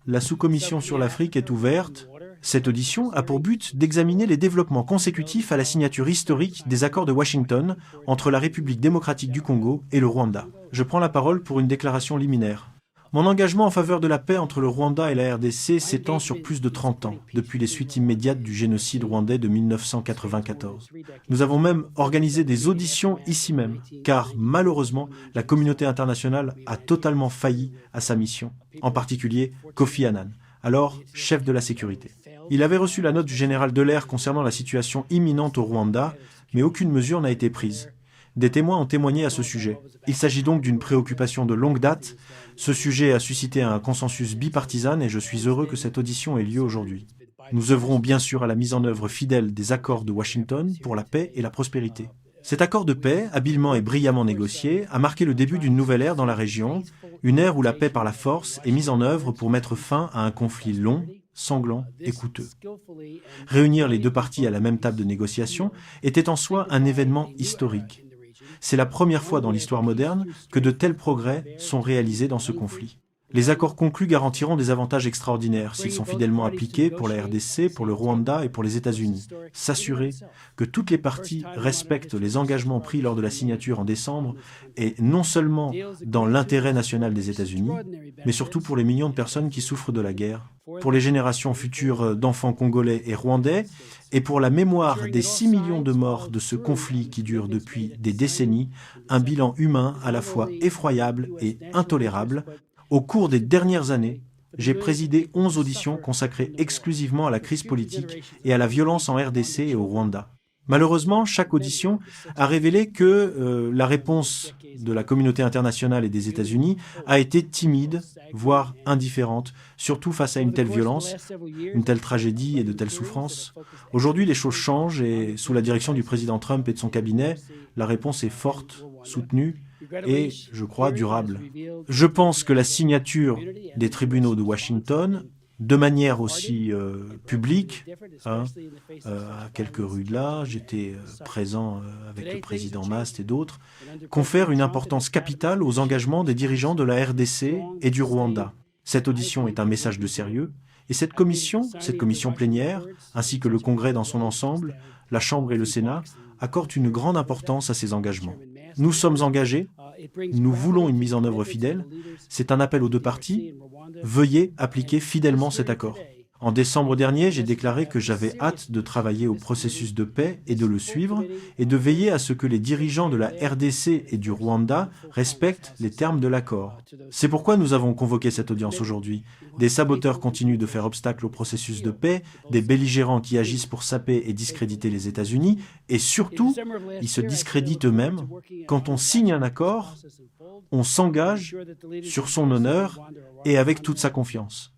la sous-commission sur l'Afrique est ouverte. Cette audition a pour but d'examiner les développements consécutifs à la signature historique des accords de Washington entre la République démocratique du Congo et le Rwanda. Je prends la parole pour une déclaration liminaire. Mon engagement en faveur de la paix entre le Rwanda et la RDC s'étend sur plus de 30 ans, depuis les suites immédiates du génocide rwandais de 1994. Nous avons même organisé des auditions ici même, car malheureusement, la communauté internationale a totalement failli à sa mission, en particulier Kofi Annan, alors chef de la sécurité. Il avait reçu la note du général Dallaire concernant la situation imminente au Rwanda, mais aucune mesure n'a été prise. Des témoins ont témoigné à ce sujet. Il s'agit donc d'une préoccupation de longue date. Ce sujet a suscité un consensus bipartisan et je suis heureux que cette audition ait lieu aujourd'hui. Nous œuvrons bien sûr à la mise en œuvre fidèle des accords de Washington pour la paix et la prospérité. Cet accord de paix, habilement et brillamment négocié, a marqué le début d'une nouvelle ère dans la région, une ère où la paix par la force est mise en œuvre pour mettre fin à un conflit long, sanglant et coûteux. Réunir les deux parties à la même table de négociation était en soi un événement historique. C'est la première fois dans l'histoire moderne que de tels progrès sont réalisés dans ce conflit. Les accords conclus garantiront des avantages extraordinaires s'ils sont fidèlement appliqués pour la RDC, pour le Rwanda et pour les États-Unis. S'assurer que toutes les parties respectent les engagements pris lors de la signature en décembre est non seulement dans l'intérêt national des États-Unis, mais surtout pour les millions de personnes qui souffrent de la guerre, pour les générations futures d'enfants congolais et rwandais, et pour la mémoire des 6 millions de morts de ce conflit qui dure depuis des décennies, un bilan humain à la fois effroyable et intolérable. Au cours des dernières années, j'ai présidé 11 auditions consacrées exclusivement à la crise politique et à la violence en RDC et au Rwanda. Malheureusement, chaque audition a révélé que la réponse de la communauté internationale et des États-Unis a été timide, voire indifférente, surtout face à une telle violence, une telle tragédie et de telles souffrances. Aujourd'hui, les choses changent et sous la direction du président Trump et de son cabinet, la réponse est forte, soutenue et, je crois, durable. Je pense que la signature des tribunaux de Washington, de manière aussi publique, à quelques rues de là, j'étais présent avec le président Mast et d'autres, confère une importance capitale aux engagements des dirigeants de la RDC et du Rwanda. Cette audition est un message de sérieux, et cette commission plénière, ainsi que le Congrès dans son ensemble, la Chambre et le Sénat, accordent une grande importance à ces engagements. Nous sommes engagés, nous voulons une mise en œuvre fidèle, c'est un appel aux deux parties, veuillez appliquer fidèlement cet accord. En décembre dernier, j'ai déclaré que j'avais hâte de travailler au processus de paix et de le suivre, et de veiller à ce que les dirigeants de la RDC et du Rwanda respectent les termes de l'accord. C'est pourquoi nous avons convoqué cette audience aujourd'hui. Des saboteurs continuent de faire obstacle au processus de paix, des belligérants qui agissent pour saper et discréditer les États-Unis, et surtout, ils se discréditent eux-mêmes. Quand on signe un accord, on s'engage sur son honneur et avec toute sa confiance.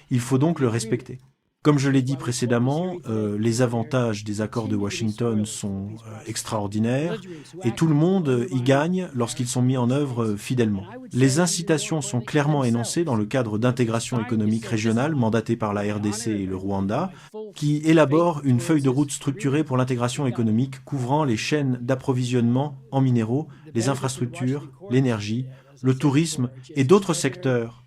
Il faut donc le respecter. Comme je l'ai dit précédemment, les avantages des accords de Washington sont extraordinaires et tout le monde y gagne lorsqu'ils sont mis en œuvre fidèlement. Les incitations sont clairement énoncées dans le cadre d'intégration économique régionale mandaté par la RDC et le Rwanda, qui élabore une feuille de route structurée pour l'intégration économique couvrant les chaînes d'approvisionnement en minéraux, les infrastructures, l'énergie, le tourisme et d'autres secteurs,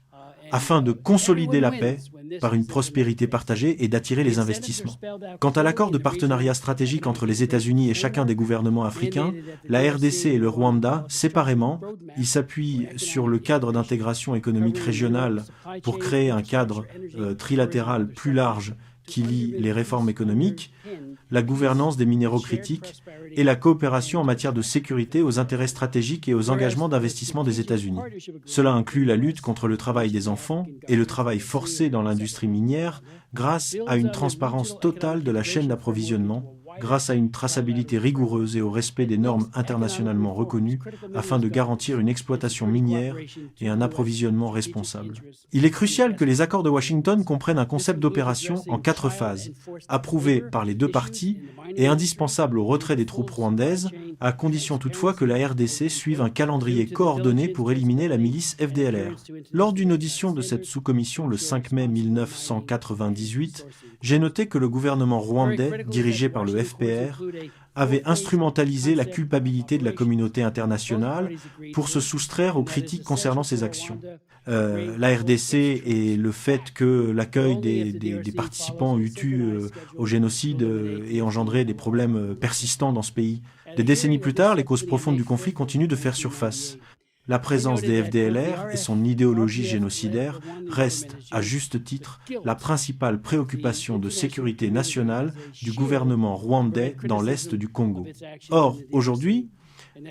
afin de consolider la paix par une prospérité partagée et d'attirer les investissements. Quant à l'accord de partenariat stratégique entre les États-Unis et chacun des gouvernements africains, la RDC et le Rwanda, séparément, ils s'appuient sur le cadre d'intégration économique régionale pour créer un cadre trilatéral plus large qui lie les réformes économiques, la gouvernance des minéraux critiques et la coopération en matière de sécurité aux intérêts stratégiques et aux engagements d'investissement des États-Unis. Cela inclut la lutte contre le travail des enfants et le travail forcé dans l'industrie minière grâce à une transparence totale de la chaîne d'approvisionnement, grâce à une traçabilité rigoureuse et au respect des normes internationalement reconnues afin de garantir une exploitation minière et un approvisionnement responsable. Il est crucial que les accords de Washington comprennent un concept d'opération en 4 phases, approuvé par les deux parties et indispensable au retrait des troupes rwandaises, à condition toutefois que la RDC suive un calendrier coordonné pour éliminer la milice FDLR. Lors d'une audition de cette sous-commission le 5 mai 1998, j'ai noté que le gouvernement rwandais, dirigé par le FPR, avait instrumentalisé la culpabilité de la communauté internationale pour se soustraire aux critiques concernant ses actions. La RDC et le fait que l'accueil des participants hutus au génocide ait engendré des problèmes persistants dans ce pays. Des décennies plus tard, les causes profondes du conflit continuent de faire surface. La présence des FDLR et son idéologie génocidaire restent, à juste titre, la principale préoccupation de sécurité nationale du gouvernement rwandais dans l'est du Congo. Or, aujourd'hui,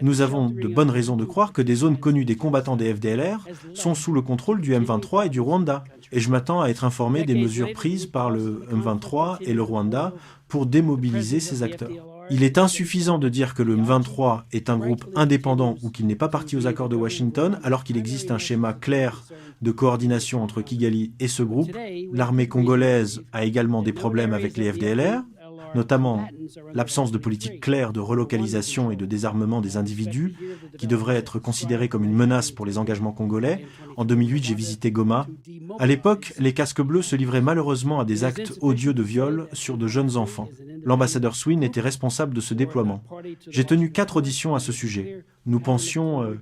nous avons de bonnes raisons de croire que des zones connues des combattants des FDLR sont sous le contrôle du M23 et du Rwanda. Et je m'attends à être informé des mesures prises par le M23 et le Rwanda pour démobiliser ces acteurs. Il est insuffisant de dire que le M23 est un groupe indépendant ou qu'il n'est pas parti aux accords de Washington, alors qu'il existe un schéma clair de coordination entre Kigali et ce groupe. L'armée congolaise a également des problèmes avec les FDLR, notamment l'absence de politique claire de relocalisation et de désarmement des individus, qui devraient être considérés comme une menace pour les engagements congolais. En 2008, j'ai visité Goma. À l'époque, les casques bleus se livraient malheureusement à des actes odieux de viol sur de jeunes enfants. L'ambassadeur Swin était responsable de ce déploiement. J'ai tenu 4 auditions à ce sujet. Nous pensions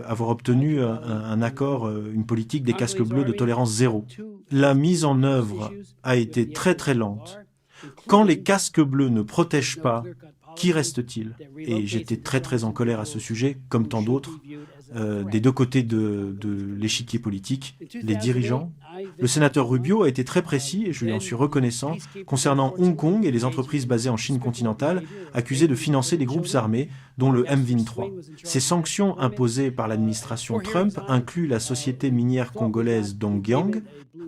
avoir obtenu un accord, une politique des casques bleus de tolérance zéro. La mise en œuvre a été très très lente. Quand les casques bleus ne protègent pas, qui reste-t-il? Et j'étais très très en colère à ce sujet, comme tant d'autres, des deux côtés de l'échiquier politique, les dirigeants. Le sénateur Rubio a été très précis, et je lui en suis reconnaissant, concernant Hong Kong et les entreprises basées en Chine continentale, accusées de financer des groupes armés, dont le M23. Ces sanctions imposées par l'administration Trump incluent la société minière congolaise Dongyang,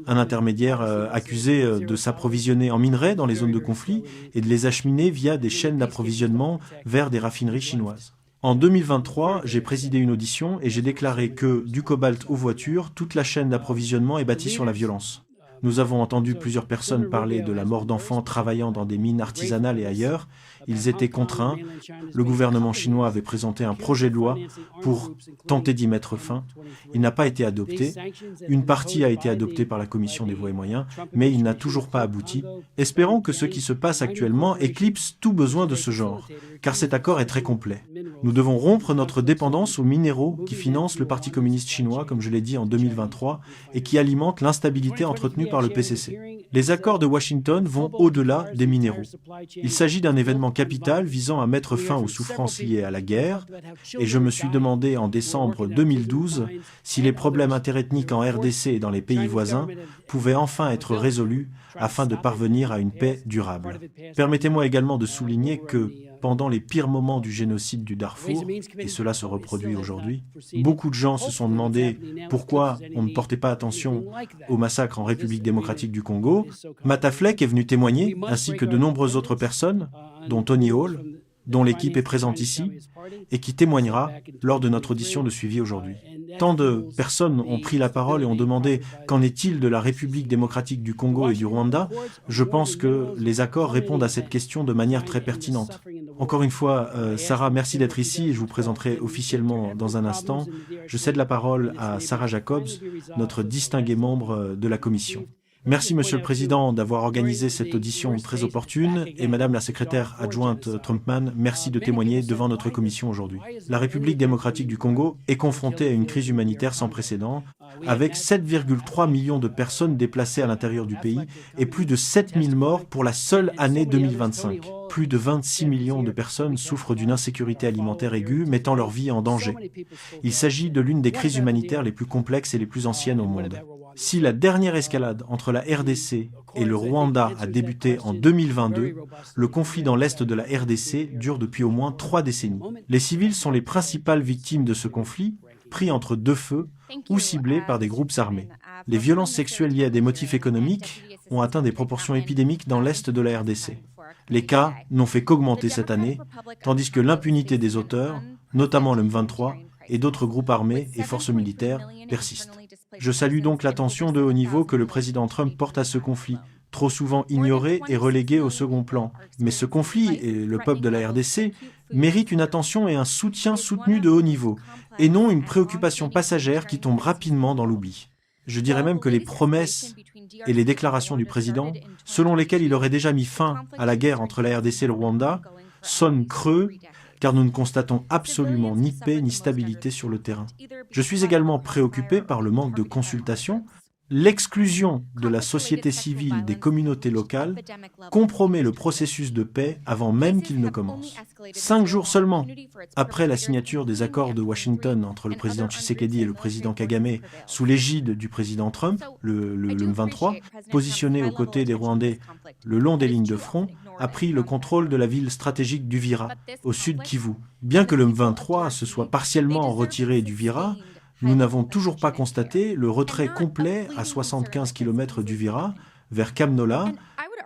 un intermédiaire accusé de s'approvisionner en minerais dans les zones de conflit et de les acheminer via des chaînes d'approvisionnement vers des raffineries chinoises. En 2023, j'ai présidé une audition et j'ai déclaré que, du cobalt aux voitures, toute la chaîne d'approvisionnement est bâtie sur la violence. Nous avons entendu plusieurs personnes parler de la mort d'enfants travaillant dans des mines artisanales et ailleurs. Ils étaient contraints. Le gouvernement chinois avait présenté un projet de loi pour tenter d'y mettre fin. Il n'a pas été adopté. Une partie a été adoptée par la Commission des voies et moyens, mais il n'a toujours pas abouti. Espérons que ce qui se passe actuellement éclipse tout besoin de ce genre, car cet accord est très complet. Nous devons rompre notre dépendance aux minéraux qui financent le Parti communiste chinois, comme je l'ai dit en 2023, et qui alimentent l'instabilité entretenue par le PCC. Les accords de Washington vont au-delà des minéraux. Il s'agit d'un événement capital visant à mettre fin aux souffrances liées à la guerre, et je me suis demandé en décembre 2012 si les problèmes interethniques en RDC et dans les pays voisins pouvaient enfin être résolus afin de parvenir à une paix durable. Permettez-moi également de souligner que, pendant les pires moments du génocide du Darfour, et cela se reproduit aujourd'hui, beaucoup de gens se sont demandé pourquoi on ne portait pas attention au massacre en République démocratique du Congo. Mataflek est venu témoigner, ainsi que de nombreuses autres personnes, dont Tony Hall, dont l'équipe est présente ici, et qui témoignera lors de notre audition de suivi aujourd'hui. Tant de personnes ont pris la parole et ont demandé « Qu'en est-il de la République démocratique du Congo et du Rwanda ?» Je pense que les accords répondent à cette question de manière très pertinente. Encore une fois, Sarah, merci d'être ici et je vous présenterai officiellement dans un instant. Je cède la parole à Sarah Jacobs, notre distingué membre de la Commission. Merci, Monsieur le Président, d'avoir organisé cette audition très opportune et Madame la secrétaire adjointe Trumpman, merci de témoigner devant notre commission aujourd'hui. La République démocratique du Congo est confrontée à une crise humanitaire sans précédent, avec 7,3 millions de personnes déplacées à l'intérieur du pays et plus de 7000 morts pour la seule année 2025. Plus de 26 millions de personnes souffrent d'une insécurité alimentaire aiguë, mettant leur vie en danger. Il s'agit de l'une des crises humanitaires les plus complexes et les plus anciennes au monde. Si la dernière escalade entre la RDC et le Rwanda a débuté en 2022, le conflit dans l'est de la RDC dure depuis au moins 3 décennies. Les civils sont les principales victimes de ce conflit, pris entre deux feux ou ciblés par des groupes armés. Les violences sexuelles liées à des motifs économiques ont atteint des proportions épidémiques dans l'est de la RDC. Les cas n'ont fait qu'augmenter cette année, tandis que l'impunité des auteurs, notamment le M23, et d'autres groupes armés et forces militaires persistent. Je salue donc l'attention de haut niveau que le président Trump porte à ce conflit, trop souvent ignoré et relégué au second plan. Mais ce conflit, et le peuple de la RDC, méritent une attention et un soutien soutenu de haut niveau, et non une préoccupation passagère qui tombe rapidement dans l'oubli. Je dirais même que les promesses et les déclarations du président, selon lesquelles il aurait déjà mis fin à la guerre entre la RDC et le Rwanda, sonne creux car nous ne constatons absolument ni paix ni stabilité sur le terrain. Je suis également préoccupé par le manque de consultation. L'exclusion de la société civile des communautés locales compromet le processus de paix avant même qu'il ne commence. 5 jours seulement après la signature des accords de Washington entre le président Tshisekedi et le président Kagame sous l'égide du président Trump, le M23, positionné aux côtés des Rwandais le long des lignes de front, a pris le contrôle de la ville stratégique d'Uvira, au sud Kivu. Bien que le M23 se soit partiellement retiré d'Uvira, nous n'avons toujours pas constaté le retrait complet à 75 km d'Uvira, vers Kamnola,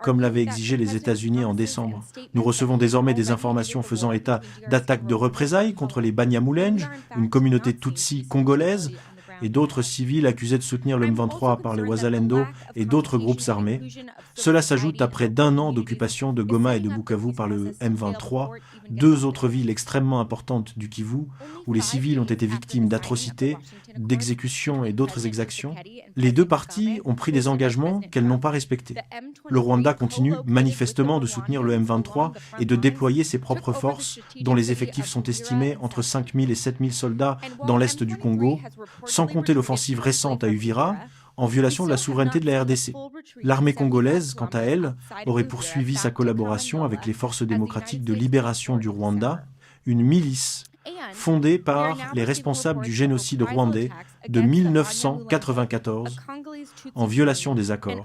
comme l'avaient exigé les États-Unis en décembre. Nous recevons désormais des informations faisant état d'attaques de représailles contre les Banyamulenge, une communauté Tutsi congolaise, et d'autres civils accusés de soutenir le M23 par les Wazalendo et d'autres groupes armés. Cela s'ajoute à près d'1 an d'occupation de Goma et de Bukavu par le M23, 2 autres villes extrêmement importantes du Kivu, où les civils ont été victimes d'atrocités, d'exécutions et d'autres exactions. Les 2 parties ont pris des engagements qu'elles n'ont pas respectés. Le Rwanda continue manifestement de soutenir le M23 et de déployer ses propres forces, dont les effectifs sont estimés entre 5 000 et 7 000 soldats dans l'est du Congo, sans compter l'offensive récente à Uvira, en violation de la souveraineté de la RDC. L'armée congolaise, quant à elle, aurait poursuivi sa collaboration avec les forces démocratiques de libération du Rwanda, une milice fondée par les responsables du génocide rwandais de 1994, en violation des accords.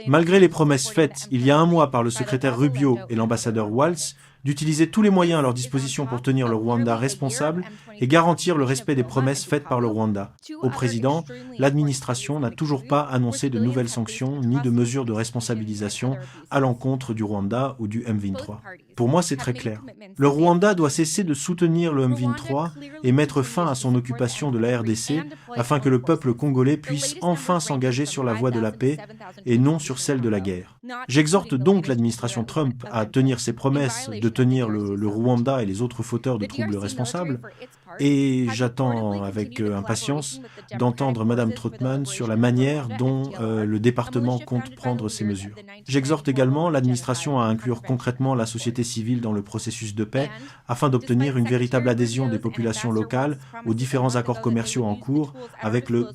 Malgré les promesses faites il y a 1 mois par le secrétaire Rubio et l'ambassadeur Waltz d'utiliser tous les moyens à leur disposition pour tenir le Rwanda responsable et garantir le respect des promesses faites par le Rwanda. Au président, l'administration n'a toujours pas annoncé de nouvelles sanctions ni de mesures de responsabilisation à l'encontre du Rwanda ou du M23. Pour moi, c'est très clair. Le Rwanda doit cesser de soutenir le M23 et mettre fin à son occupation de la RDC afin que le peuple congolais puisse enfin s'engager sur la voie de la paix et non sur celle de la guerre. J'exhorte donc l'administration Trump à tenir ses promesses de tenir le Rwanda et les autres fauteurs de troubles responsables, et j'attends avec impatience d'entendre Mme Trautmann sur la manière dont le département compte prendre ces mesures. J'exhorte également l'administration à inclure concrètement la société civile dans le processus de paix afin d'obtenir une véritable adhésion des populations locales aux différents accords commerciaux en cours avec le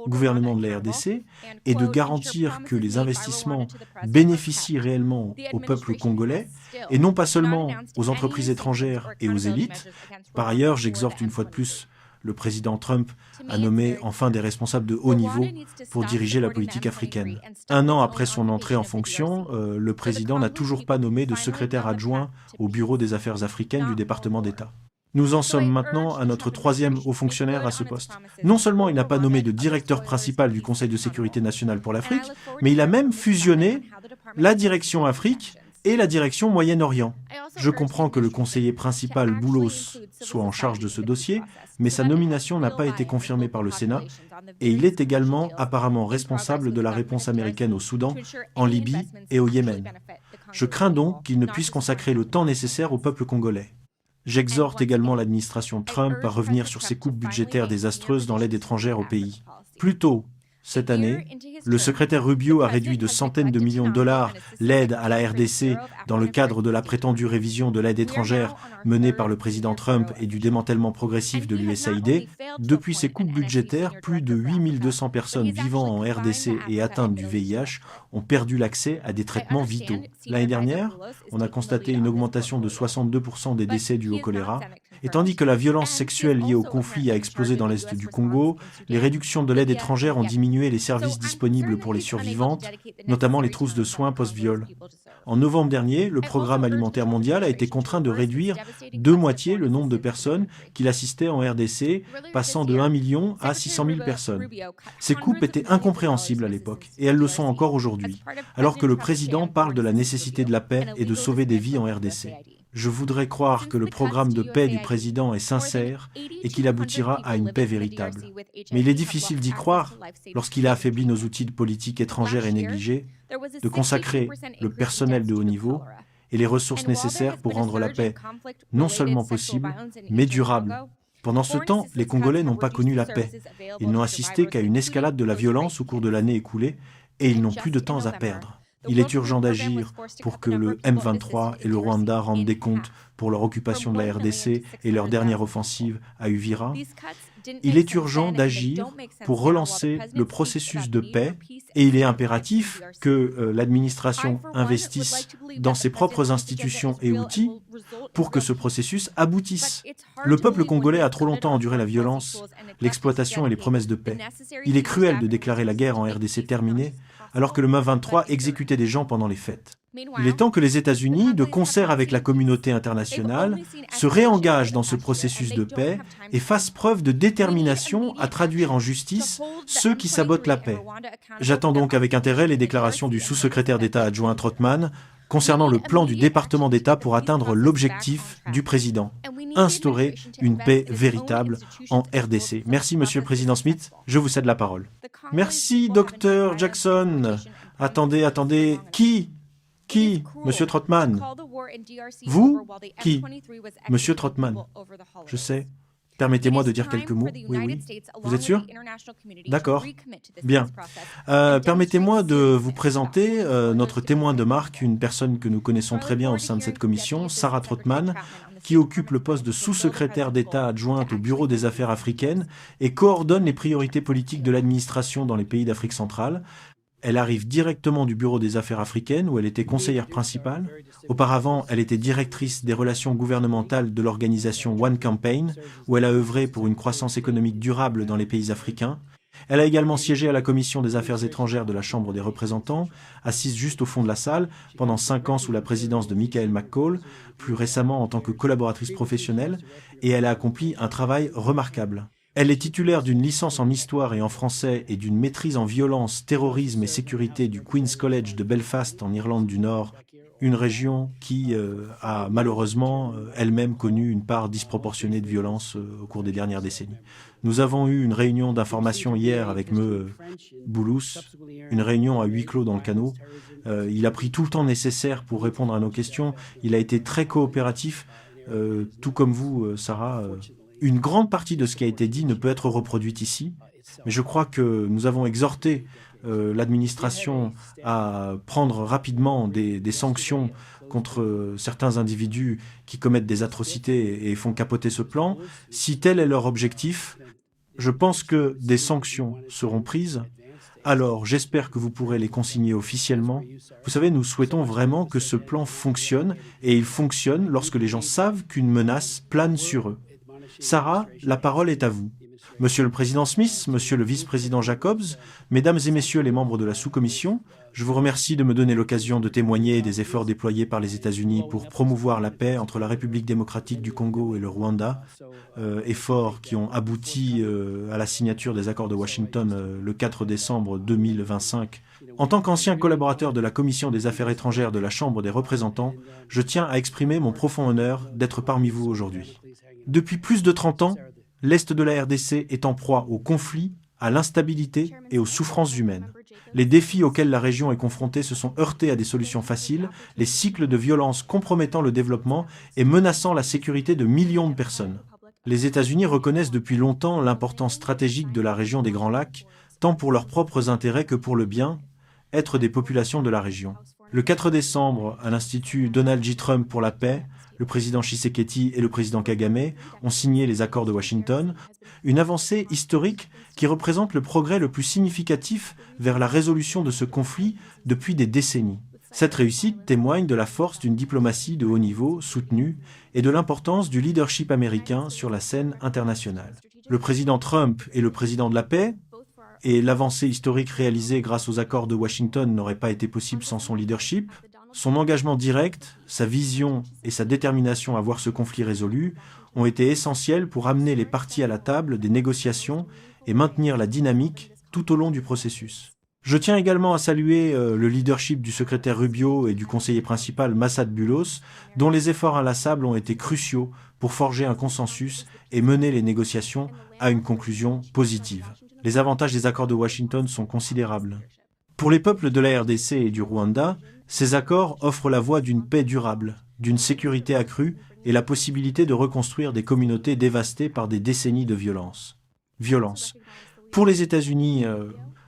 gouvernement de la RDC et de garantir que les investissements bénéficient réellement au peuple congolais et non pas seulement aux entreprises étrangères et aux élites. Par ailleurs, j'exhorte une fois de plus le président Trump à nommer enfin des responsables de haut niveau pour diriger la politique africaine. 1 an après son entrée en fonction, le président n'a toujours pas nommé de secrétaire adjoint au Bureau des affaires africaines du département d'État. Nous en sommes maintenant à notre 3e haut fonctionnaire à ce poste. Non seulement il n'a pas nommé de directeur principal du Conseil de sécurité nationale pour l'Afrique, mais il a même fusionné la direction Afrique et la direction Moyen-Orient. Je comprends que le conseiller principal Boulos soit en charge de ce dossier, mais sa nomination n'a pas été confirmée par le Sénat et il est également apparemment responsable de la réponse américaine au Soudan, en Libye et au Yémen. Je crains donc qu'il ne puisse consacrer le temps nécessaire au peuple congolais. J'exhorte également l'administration Trump à revenir sur ses coupes budgétaires désastreuses dans l'aide étrangère au pays. Plus tôt, cette année, le secrétaire Rubio a réduit de centaines de millions de dollars l'aide à la RDC dans le cadre de la prétendue révision de l'aide étrangère menée par le président Trump et du démantèlement progressif de l'USAID. Depuis ces coupes budgétaires, plus de 8200 personnes vivant en RDC et atteintes du VIH ont perdu l'accès à des traitements vitaux. L'année dernière, on a constaté une augmentation de 62% des décès dus au choléra. Et tandis que la violence sexuelle liée au conflit a explosé dans l'est du Congo, les réductions de l'aide étrangère ont diminué les services disponibles pour les survivantes, notamment les trousses de soins post-viol. En novembre dernier, le Programme alimentaire mondial a été contraint de réduire de moitié le nombre de personnes qu'il assistait en RDC, passant de 1 million à 600 000 personnes. Ces coupes étaient incompréhensibles à l'époque, et elles le sont encore aujourd'hui, alors que le président parle de la nécessité de la paix et de sauver des vies en RDC. Je voudrais croire que le programme de paix du président est sincère et qu'il aboutira à une paix véritable. Mais il est difficile d'y croire lorsqu'il a affaibli nos outils de politique étrangère et négligés, de consacrer le personnel de haut niveau et les ressources nécessaires pour rendre la paix non seulement possible, mais durable. Pendant ce temps, les Congolais n'ont pas connu la paix. Ils n'ont assisté qu'à une escalade de la violence au cours de l'année écoulée et ils n'ont plus de temps à perdre. Il est urgent d'agir pour que le M23 et le Rwanda rendent des comptes pour leur occupation de la RDC et leur dernière offensive à Uvira. Il est urgent d'agir pour relancer le processus de paix et il est impératif que l'administration investisse dans ses propres institutions et outils pour que ce processus aboutisse. Le peuple congolais a trop longtemps enduré la violence, l'exploitation et les promesses de paix. Il est cruel de déclarer la guerre en RDC terminée alors que le M23 exécutait des gens pendant les fêtes. Il est temps que les États-Unis, de concert avec la communauté internationale, se réengagent dans ce processus de paix et fassent preuve de détermination à traduire en justice ceux qui sabotent la paix. J'attends donc avec intérêt les déclarations du sous-secrétaire d'État adjoint Trottmann concernant le plan du département d'État pour atteindre l'objectif du président, instaurer une paix véritable en RDC. Merci, Monsieur le Président Smith. Je vous cède la parole. Merci, Dr. Jackson. Attendez. Qui Monsieur Trottmann? Vous? Qui? Monsieur Trottmann. Je sais. Permettez-moi de dire quelques mots. Oui. Vous êtes sûr? D'accord. Bien. Permettez-moi de vous présenter notre témoin de marque, une personne que nous connaissons très bien au sein de cette commission, Sarah Trottmann, qui occupe le poste de sous-secrétaire d'État adjointe au Bureau des Affaires africaines et coordonne les priorités politiques de l'administration dans les pays d'Afrique centrale. Elle arrive directement du Bureau des Affaires africaines où elle était conseillère principale. Auparavant, elle était directrice des relations gouvernementales de l'organisation One Campaign, où elle a œuvré pour une croissance économique durable dans les pays africains. Elle a également siégé à la Commission des Affaires étrangères de la Chambre des représentants, assise juste au fond de la salle, pendant 5 ans sous la présidence de Michael McCall, plus récemment en tant que collaboratrice professionnelle, et elle a accompli un travail remarquable. Elle est titulaire d'une licence en histoire et en français et d'une maîtrise en violence, terrorisme et sécurité du Queen's College de Belfast en Irlande du Nord, une région qui a malheureusement elle-même connu une part disproportionnée de violence au cours des dernières décennies. Nous avons eu une réunion d'information hier avec M. Boulous, une réunion à huis clos dans le canot. Il a pris tout le temps nécessaire pour répondre à nos questions. Il a été très coopératif, tout comme vous, Sarah. Une grande partie de ce qui a été dit ne peut être reproduite ici, mais je crois que nous avons exhorté l'administration à prendre rapidement des sanctions contre certains individus qui commettent des atrocités et font capoter ce plan. Si tel est leur objectif, je pense que des sanctions seront prises. Alors, j'espère que vous pourrez les consigner officiellement. Vous savez, nous souhaitons vraiment que ce plan fonctionne, et il fonctionne lorsque les gens savent qu'une menace plane sur eux. Sarah, la parole est à vous. Monsieur le Président Smith, Monsieur le Vice-président Jacobs, Mesdames et Messieurs les membres de la sous-commission, je vous remercie de me donner l'occasion de témoigner des efforts déployés par les États-Unis pour promouvoir la paix entre la République démocratique du Congo et le Rwanda, efforts qui ont abouti à la signature des accords de Washington le 4 décembre 2025. En tant qu'ancien collaborateur de la Commission des Affaires étrangères de la Chambre des représentants, je tiens à exprimer mon profond honneur d'être parmi vous aujourd'hui. Depuis plus de 30 ans, l'Est de la RDC est en proie aux conflits, à l'instabilité et aux souffrances humaines. Les défis auxquels la région est confrontée se sont heurtés à des solutions faciles, les cycles de violence compromettant le développement et menaçant la sécurité de millions de personnes. Les États-Unis reconnaissent depuis longtemps l'importance stratégique de la région des Grands Lacs, tant pour leurs propres intérêts que pour le bien-être des populations de la région. Le 4 décembre, à l'Institut Donald J. Trump pour la paix, le président Tshisekedi et le président Kagame ont signé les accords de Washington, une avancée historique qui représente le progrès le plus significatif vers la résolution de ce conflit depuis des décennies. Cette réussite témoigne de la force d'une diplomatie de haut niveau soutenue et de l'importance du leadership américain sur la scène internationale. Le président Trump est le président de la paix, et l'avancée historique réalisée grâce aux accords de Washington n'aurait pas été possible sans son leadership. Son engagement direct, sa vision et sa détermination à voir ce conflit résolu ont été essentiels pour amener les parties à la table des négociations et maintenir la dynamique tout au long du processus. Je tiens également à saluer le leadership du secrétaire Rubio et du conseiller principal Massad Bulos, dont les efforts inlassables ont été cruciaux pour forger un consensus et mener les négociations à une conclusion positive. Les avantages des accords de Washington sont considérables. Pour les peuples de la RDC et du Rwanda, ces accords offrent la voie d'une paix durable, d'une sécurité accrue et la possibilité de reconstruire des communautés dévastées par des décennies de violence. Pour les États-Unis,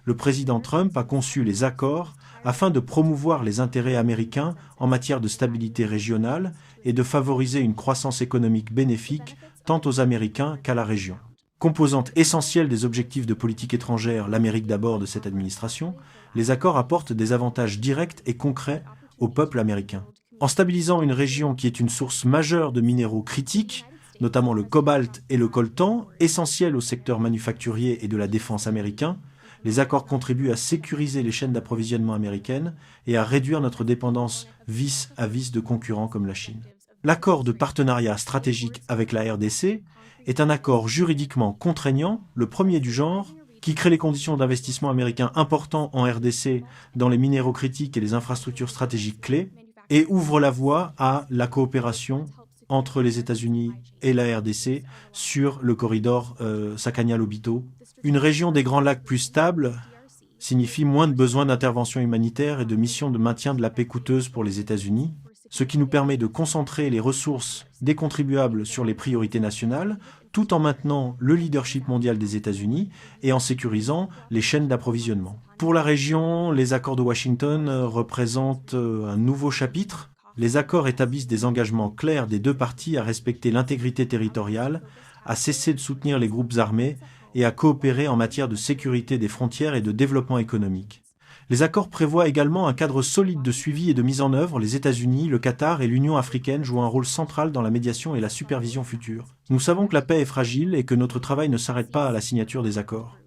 le président Trump a conçu les accords afin de promouvoir les intérêts américains en matière de stabilité régionale et de favoriser une croissance économique bénéfique tant aux Américains qu'à la région. Composante essentielle des objectifs de politique étrangère, l'Amérique d'abord de cette administration, les accords apportent des avantages directs et concrets au peuple américain. En stabilisant une région qui est une source majeure de minéraux critiques, notamment le cobalt et le coltan, essentiels au secteur manufacturier et de la défense américain, les accords contribuent à sécuriser les chaînes d'approvisionnement américaines et à réduire notre dépendance vis à vis de concurrents comme la Chine. L'accord de partenariat stratégique avec la RDC est un accord juridiquement contraignant, le premier du genre, qui crée les conditions d'investissement américain importants en RDC dans les minéraux critiques et les infrastructures stratégiques clés, et ouvre la voie à la coopération entre les États-Unis et la RDC sur le corridor Sakania-Lobito. Une région des Grands Lacs plus stable signifie moins de besoins d'intervention humanitaire et de missions de maintien de la paix coûteuses pour les États-Unis, ce qui nous permet de concentrer les ressources des contribuables sur les priorités nationales, tout en maintenant le leadership mondial des États-Unis et en sécurisant les chaînes d'approvisionnement. Pour la région, les accords de Washington représentent un nouveau chapitre. Les accords établissent des engagements clairs des deux parties à respecter l'intégrité territoriale, à cesser de soutenir les groupes armés et à coopérer en matière de sécurité des frontières et de développement économique. Les accords prévoient également un cadre solide de suivi et de mise en œuvre. Les États-Unis, le Qatar et l'Union africaine jouent un rôle central dans la médiation et la supervision future. Nous savons que la paix est fragile et que notre travail ne s'arrête pas à la signature des accords.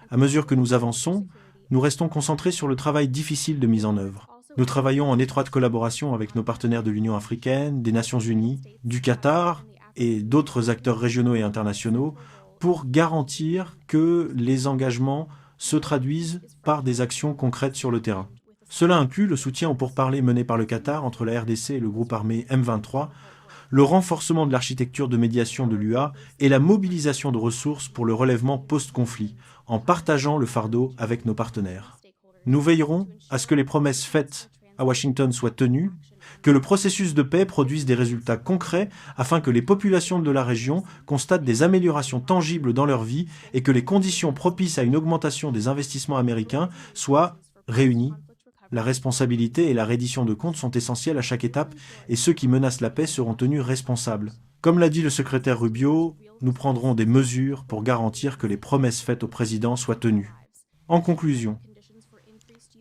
À mesure que nous avançons, nous restons concentrés sur le travail difficile de mise en œuvre. Nous travaillons en étroite collaboration avec nos partenaires de l'Union africaine, des Nations unies, du Qatar et d'autres acteurs régionaux et internationaux pour garantir que les engagements se traduisent par des actions concrètes sur le terrain. Cela inclut le soutien aux pourparlers menés par le Qatar entre la RDC et le groupe armé M23, le renforcement de l'architecture de médiation de l'UA et la mobilisation de ressources pour le relèvement post-conflit, en partageant le fardeau avec nos partenaires. Nous veillerons à ce que les promesses faites à Washington soient tenues, que le processus de paix produise des résultats concrets afin que les populations de la région constatent des améliorations tangibles dans leur vie et que les conditions propices à une augmentation des investissements américains soient réunies. La responsabilité et la reddition de comptes sont essentielles à chaque étape et ceux qui menacent la paix seront tenus responsables. Comme l'a dit le secrétaire Rubio, nous prendrons des mesures pour garantir que les promesses faites au président soient tenues. En conclusion,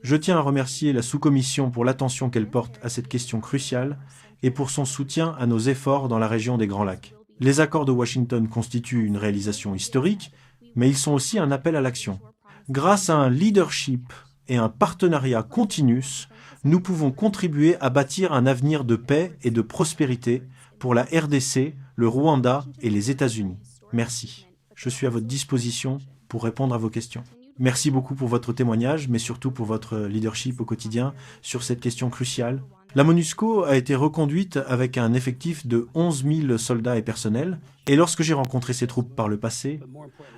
je tiens à remercier la sous-commission pour l'attention qu'elle porte à cette question cruciale et pour son soutien à nos efforts dans la région des Grands Lacs. Les accords de Washington constituent une réalisation historique, mais ils sont aussi un appel à l'action. Grâce à un leadership et un partenariat continus, nous pouvons contribuer à bâtir un avenir de paix et de prospérité pour la RDC, le Rwanda et les États-Unis. Merci. Je suis à votre disposition pour répondre à vos questions. Merci beaucoup pour votre témoignage, mais surtout pour votre leadership au quotidien sur cette question cruciale. La MONUSCO a été reconduite avec un effectif de 11 000 soldats et personnels, et lorsque j'ai rencontré ces troupes par le passé,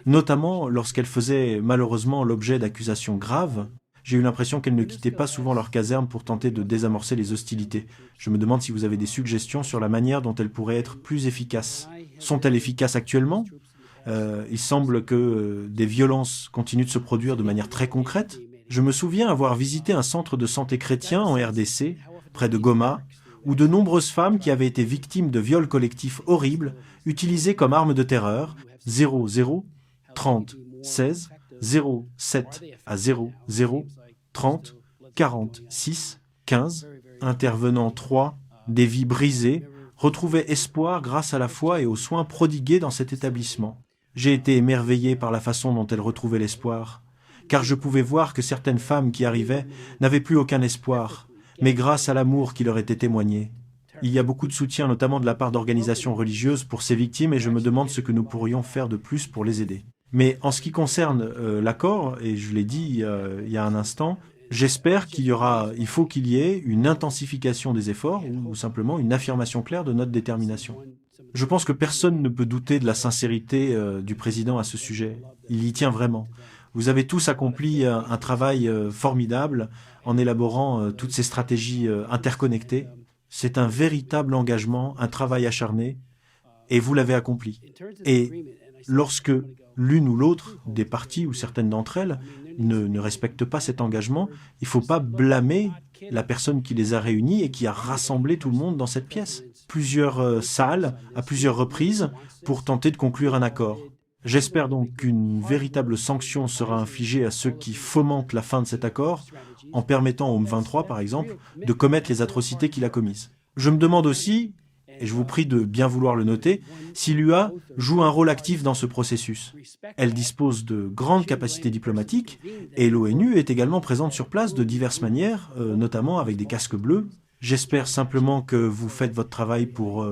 notamment lorsqu'elles faisaient malheureusement l'objet d'accusations graves, j'ai eu l'impression qu'elles ne quittaient pas souvent leur caserne pour tenter de désamorcer les hostilités. Je me demande si vous avez des suggestions sur la manière dont elles pourraient être plus efficaces. Sont-elles efficaces actuellement ? Il semble que des violences continuent de se produire de manière très concrète. Je me souviens avoir visité un centre de santé chrétien en RDC, près de Goma, où de nombreuses femmes qui avaient été victimes de viols collectifs horribles, utilisés comme arme de terreur, 00 30 16 07 à 00 30 46 15, intervenant 3, des vies brisées, retrouvaient espoir grâce à la foi et aux soins prodigués dans cet établissement. J'ai été émerveillé par la façon dont elles retrouvaient l'espoir, car je pouvais voir que certaines femmes qui arrivaient n'avaient plus aucun espoir, mais grâce à l'amour qui leur était témoigné. Il y a beaucoup de soutien, notamment de la part d'organisations religieuses, pour ces victimes, et je me demande ce que nous pourrions faire de plus pour les aider. Mais en ce qui concerne l'accord, et je l'ai dit il y a un instant, j'espère il faut qu'il y ait une intensification des efforts, ou simplement une affirmation claire de notre détermination. Je pense que personne ne peut douter de la sincérité du président à ce sujet. Il y tient vraiment. Vous avez tous accompli un travail formidable en élaborant toutes ces stratégies interconnectées. C'est un véritable engagement, un travail acharné, et vous l'avez accompli. Et lorsque l'une ou l'autre des parties, ou certaines d'entre elles, ne respectent pas cet engagement, il ne faut pas blâmer la personne qui les a réunis et qui a rassemblé tout le monde dans cette pièce. Plusieurs salles, à plusieurs reprises, pour tenter de conclure un accord. J'espère donc qu'une véritable sanction sera infligée à ceux qui fomentent la fin de cet accord, en permettant au M23, par exemple, de commettre les atrocités qu'il a commises. Je me demande aussi, et je vous prie de bien vouloir le noter, si l'UA joue un rôle actif dans ce processus. Elle dispose de grandes capacités diplomatiques et l'ONU est également présente sur place de diverses manières, notamment avec des casques bleus. J'espère simplement que vous faites votre travail pour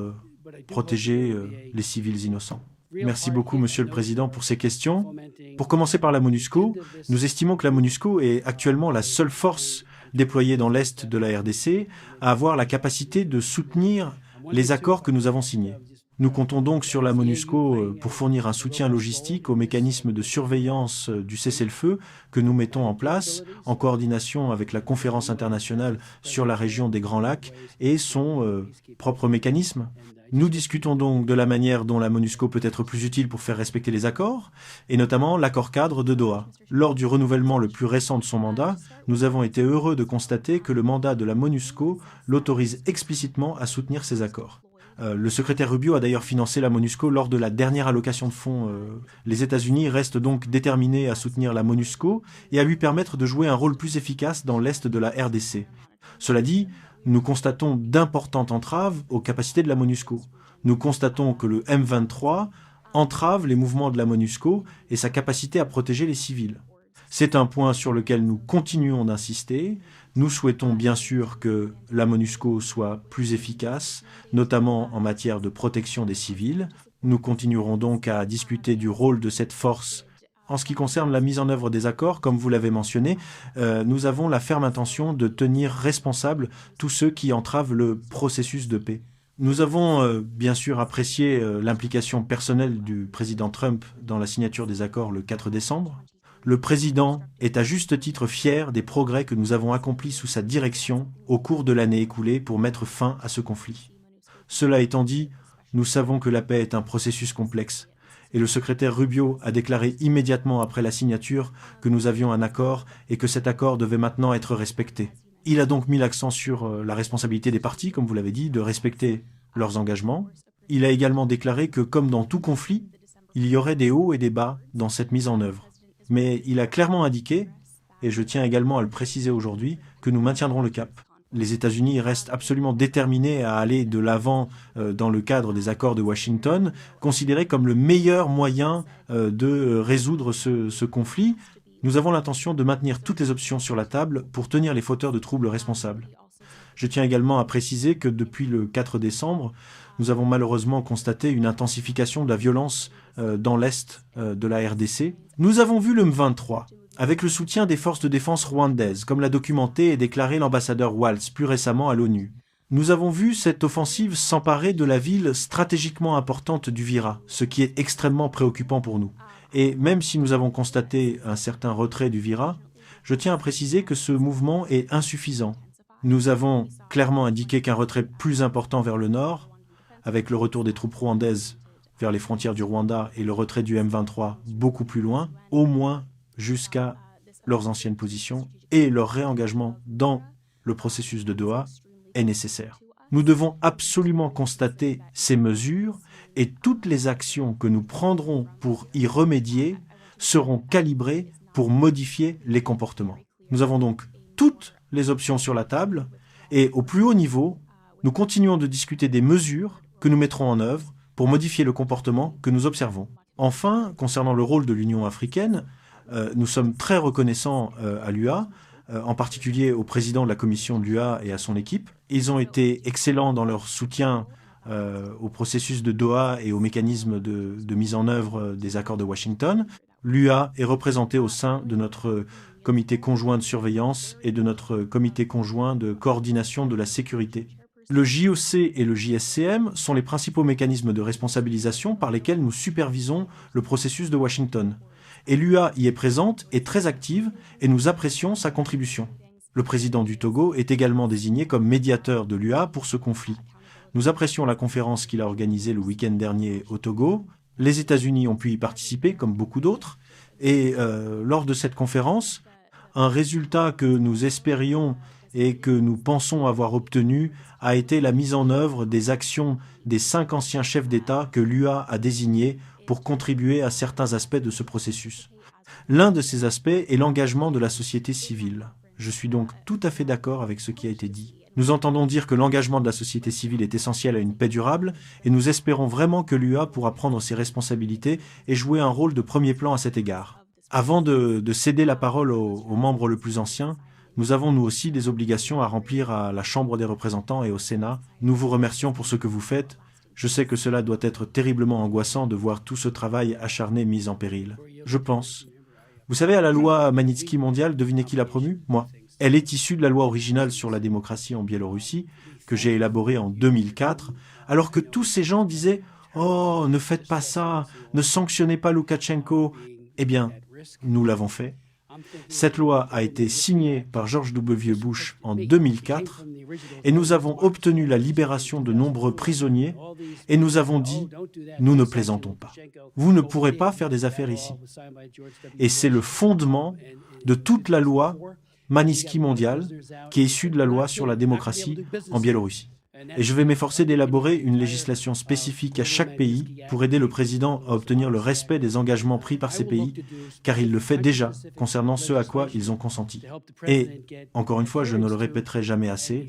protéger les civils innocents. Merci beaucoup, Monsieur le Président, pour ces questions. Pour commencer par la MONUSCO, nous estimons que la MONUSCO est actuellement la seule force déployée dans l'Est de la RDC à avoir la capacité de soutenir les accords que nous avons signés. Nous comptons donc sur la MONUSCO pour fournir un soutien logistique aux mécanismes de surveillance du cessez-le-feu que nous mettons en place en coordination avec la conférence internationale sur la région des Grands Lacs et son propre mécanisme. Nous discutons donc de la manière dont la MONUSCO peut être plus utile pour faire respecter les accords, et notamment l'accord cadre de Doha. Lors du renouvellement le plus récent de son mandat, nous avons été heureux de constater que le mandat de la MONUSCO l'autorise explicitement à soutenir ces accords. Le secrétaire Rubio a d'ailleurs financé la MONUSCO lors de la dernière allocation de fonds. Les États-Unis restent donc déterminés à soutenir la MONUSCO et à lui permettre de jouer un rôle plus efficace dans l'Est de la RDC. Cela dit, nous constatons d'importantes entraves aux capacités de la MONUSCO. Nous constatons que le M23 entrave les mouvements de la MONUSCO et sa capacité à protéger les civils. C'est un point sur lequel nous continuons d'insister. Nous souhaitons bien sûr que la MONUSCO soit plus efficace, notamment en matière de protection des civils. Nous continuerons donc à discuter du rôle de cette force. En ce qui concerne la mise en œuvre des accords, comme vous l'avez mentionné, nous avons la ferme intention de tenir responsables tous ceux qui entravent le processus de paix. Nous avons bien sûr apprécié l'implication personnelle du président Trump dans la signature des accords le 4 décembre. Le président est à juste titre fier des progrès que nous avons accomplis sous sa direction au cours de l'année écoulée pour mettre fin à ce conflit. Cela étant dit, nous savons que la paix est un processus complexe. Et le secrétaire Rubio a déclaré immédiatement après la signature que nous avions un accord et que cet accord devait maintenant être respecté. Il a donc mis l'accent sur la responsabilité des parties, comme vous l'avez dit, de respecter leurs engagements. Il a également déclaré que, comme dans tout conflit, il y aurait des hauts et des bas dans cette mise en œuvre. Mais il a clairement indiqué, et je tiens également à le préciser aujourd'hui, que nous maintiendrons le cap. Les États-Unis restent absolument déterminés à aller de l'avant dans le cadre des accords de Washington, considérés comme le meilleur moyen de résoudre ce conflit. Nous avons l'intention de maintenir toutes les options sur la table pour tenir les fauteurs de troubles responsables. Je tiens également à préciser que depuis le 4 décembre, nous avons malheureusement constaté une intensification de la violence dans l'Est de la RDC. Nous avons vu le M23, avec le soutien des forces de défense rwandaises, comme l'a documenté et déclaré l'ambassadeur Waltz plus récemment à l'ONU. Nous avons vu cette offensive s'emparer de la ville stratégiquement importante d'Uvira, ce qui est extrêmement préoccupant pour nous. Et même si nous avons constaté un certain retrait d'Uvira, je tiens à préciser que ce mouvement est insuffisant. Nous avons clairement indiqué qu'un retrait plus important vers le nord, avec le retour des troupes rwandaises vers les frontières du Rwanda et le retrait du M23 beaucoup plus loin, au moins jusqu'à leurs anciennes positions, et leur réengagement dans le processus de Doha est nécessaire. Nous devons absolument constater ces mesures et toutes les actions que nous prendrons pour y remédier seront calibrées pour modifier les comportements. Nous avons donc toutes les options sur la table et au plus haut niveau, nous continuons de discuter des mesures que nous mettrons en œuvre pour modifier le comportement que nous observons. Enfin, concernant le rôle de l'Union africaine, nous sommes très reconnaissants à l'UA, en particulier au président de la commission de l'UA et à son équipe. Ils ont été excellents dans leur soutien au processus de Doha et au mécanisme de mise en œuvre des accords de Washington. L'UA est représentée au sein de notre comité conjoint de surveillance et de notre comité conjoint de coordination de la sécurité. Le JOC et le JSCM sont les principaux mécanismes de responsabilisation par lesquels nous supervisons le processus de Washington. Et l'UA y est présente et très active et nous apprécions sa contribution. Le président du Togo est également désigné comme médiateur de l'UA pour ce conflit. Nous apprécions la conférence qu'il a organisée le week-end dernier au Togo Les États-Unis ont pu y participer, comme beaucoup d'autres, et lors de cette conférence, un résultat que nous espérions et que nous pensons avoir obtenu a été la mise en œuvre des actions des 5 anciens chefs d'État que l'UA a désignés pour contribuer à certains aspects de ce processus. L'un de ces aspects est l'engagement de la société civile. Je suis donc tout à fait d'accord avec ce qui a été dit. Nous entendons dire que l'engagement de la société civile est essentiel à une paix durable et nous espérons vraiment que l'UA pourra prendre ses responsabilités et jouer un rôle de premier plan à cet égard. Avant de céder la parole aux membres le plus anciens, nous avons nous aussi des obligations à remplir à la Chambre des représentants et au Sénat. Nous vous remercions pour ce que vous faites. Je sais que cela doit être terriblement angoissant de voir tout ce travail acharné mis en péril. Je pense. Vous savez, à la loi Magnitsky mondiale, devinez qui l'a promue? Moi. Elle est issue de la loi originale sur la démocratie en Biélorussie, que j'ai élaborée en 2004, alors que tous ces gens disaient « Oh, ne faites pas ça, ne sanctionnez pas Loukachenko ». Eh bien, nous l'avons fait. Cette loi a été signée par George W. Bush en 2004 et nous avons obtenu la libération de nombreux prisonniers et nous avons dit « Nous ne plaisantons pas. Vous ne pourrez pas faire des affaires ici. » Et c'est le fondement de toute la loi Magnitsky mondiale qui est issue de la loi sur la démocratie en Biélorussie. Et je vais m'efforcer d'élaborer une législation spécifique à chaque pays pour aider le président à obtenir le respect des engagements pris par ces pays, car il le fait déjà concernant ce à quoi ils ont consenti. Et, encore une fois, je ne le répéterai jamais assez,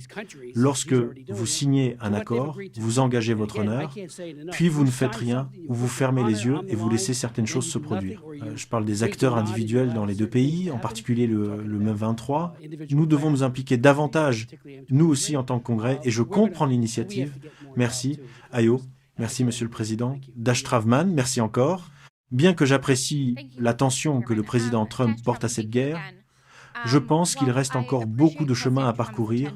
lorsque vous signez un accord, vous engagez votre honneur, puis vous ne faites rien, ou vous fermez les yeux et vous laissez certaines choses se produire. Je parle des acteurs individuels dans les deux pays, en particulier le M23. Nous devons nous impliquer davantage, nous aussi en tant que Congrès, et je comprends l'initiative. Merci. Ayo, merci Monsieur le Président. Dash Travman, merci encore. Bien que j'apprécie l'attention que le président Trump porte à cette guerre, je pense qu'il reste encore beaucoup de chemin à parcourir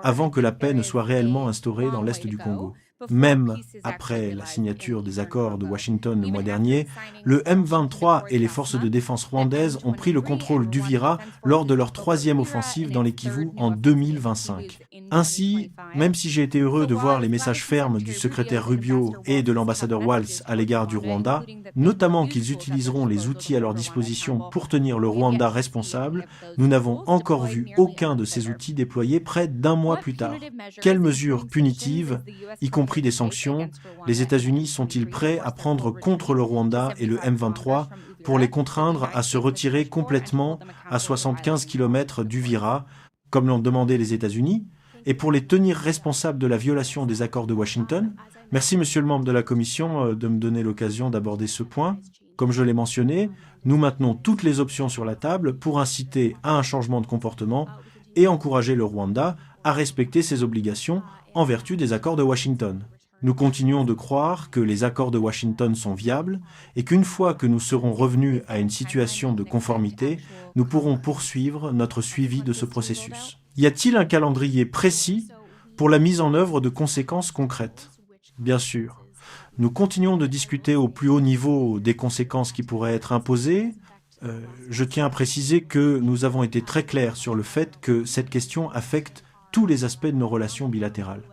avant que la paix ne soit réellement instaurée dans l'Est du Congo. Même après la signature des accords de Washington le mois dernier, le M23 et les forces de défense rwandaises ont pris le contrôle d'Uvira lors de leur 3e offensive dans les Kivu en 2025. Ainsi, même si j'ai été heureux de voir les messages fermes du secrétaire Rubio et de l'ambassadeur Waltz à l'égard du Rwanda, notamment qu'ils utiliseront les outils à leur disposition pour tenir le Rwanda responsable, nous n'avons encore vu aucun de ces outils déployés près d'un mois plus tard. Quelles mesures punitives, y compris des sanctions, les États-Unis sont-ils prêts à prendre contre le Rwanda et le M23 pour les contraindre à se retirer complètement à 75 km d'Uvira, comme l'ont demandé les États-Unis, et pour les tenir responsables de la violation des accords de Washington? Merci, monsieur le membre de la Commission, de me donner l'occasion d'aborder ce point. Comme je l'ai mentionné, nous maintenons toutes les options sur la table pour inciter à un changement de comportement et encourager le Rwanda à respecter ses obligations en vertu des accords de Washington. Nous continuons de croire que les accords de Washington sont viables et qu'une fois que nous serons revenus à une situation de conformité, nous pourrons poursuivre notre suivi de ce processus. Y a-t-il un calendrier précis pour la mise en œuvre de conséquences concrètes? Bien sûr. Nous continuons de discuter au plus haut niveau des conséquences qui pourraient être imposées. Je tiens à préciser que nous avons été très clairs sur le fait que cette question affecte tous les aspects de nos relations bilatérales.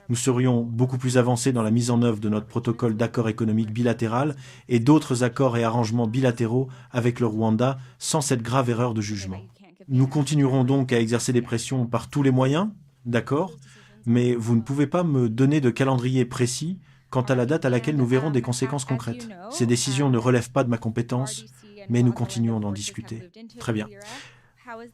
Nous serions beaucoup plus avancés dans la mise en œuvre de notre protocole d'accord économique bilatéral et d'autres accords et arrangements bilatéraux avec le Rwanda sans cette grave erreur de jugement. Nous continuerons donc à exercer des pressions par tous les moyens, d'accord, mais vous ne pouvez pas me donner de calendrier précis quant à la date à laquelle nous verrons des conséquences concrètes. Ces décisions ne relèvent pas de ma compétence, mais nous continuons d'en discuter. Très bien.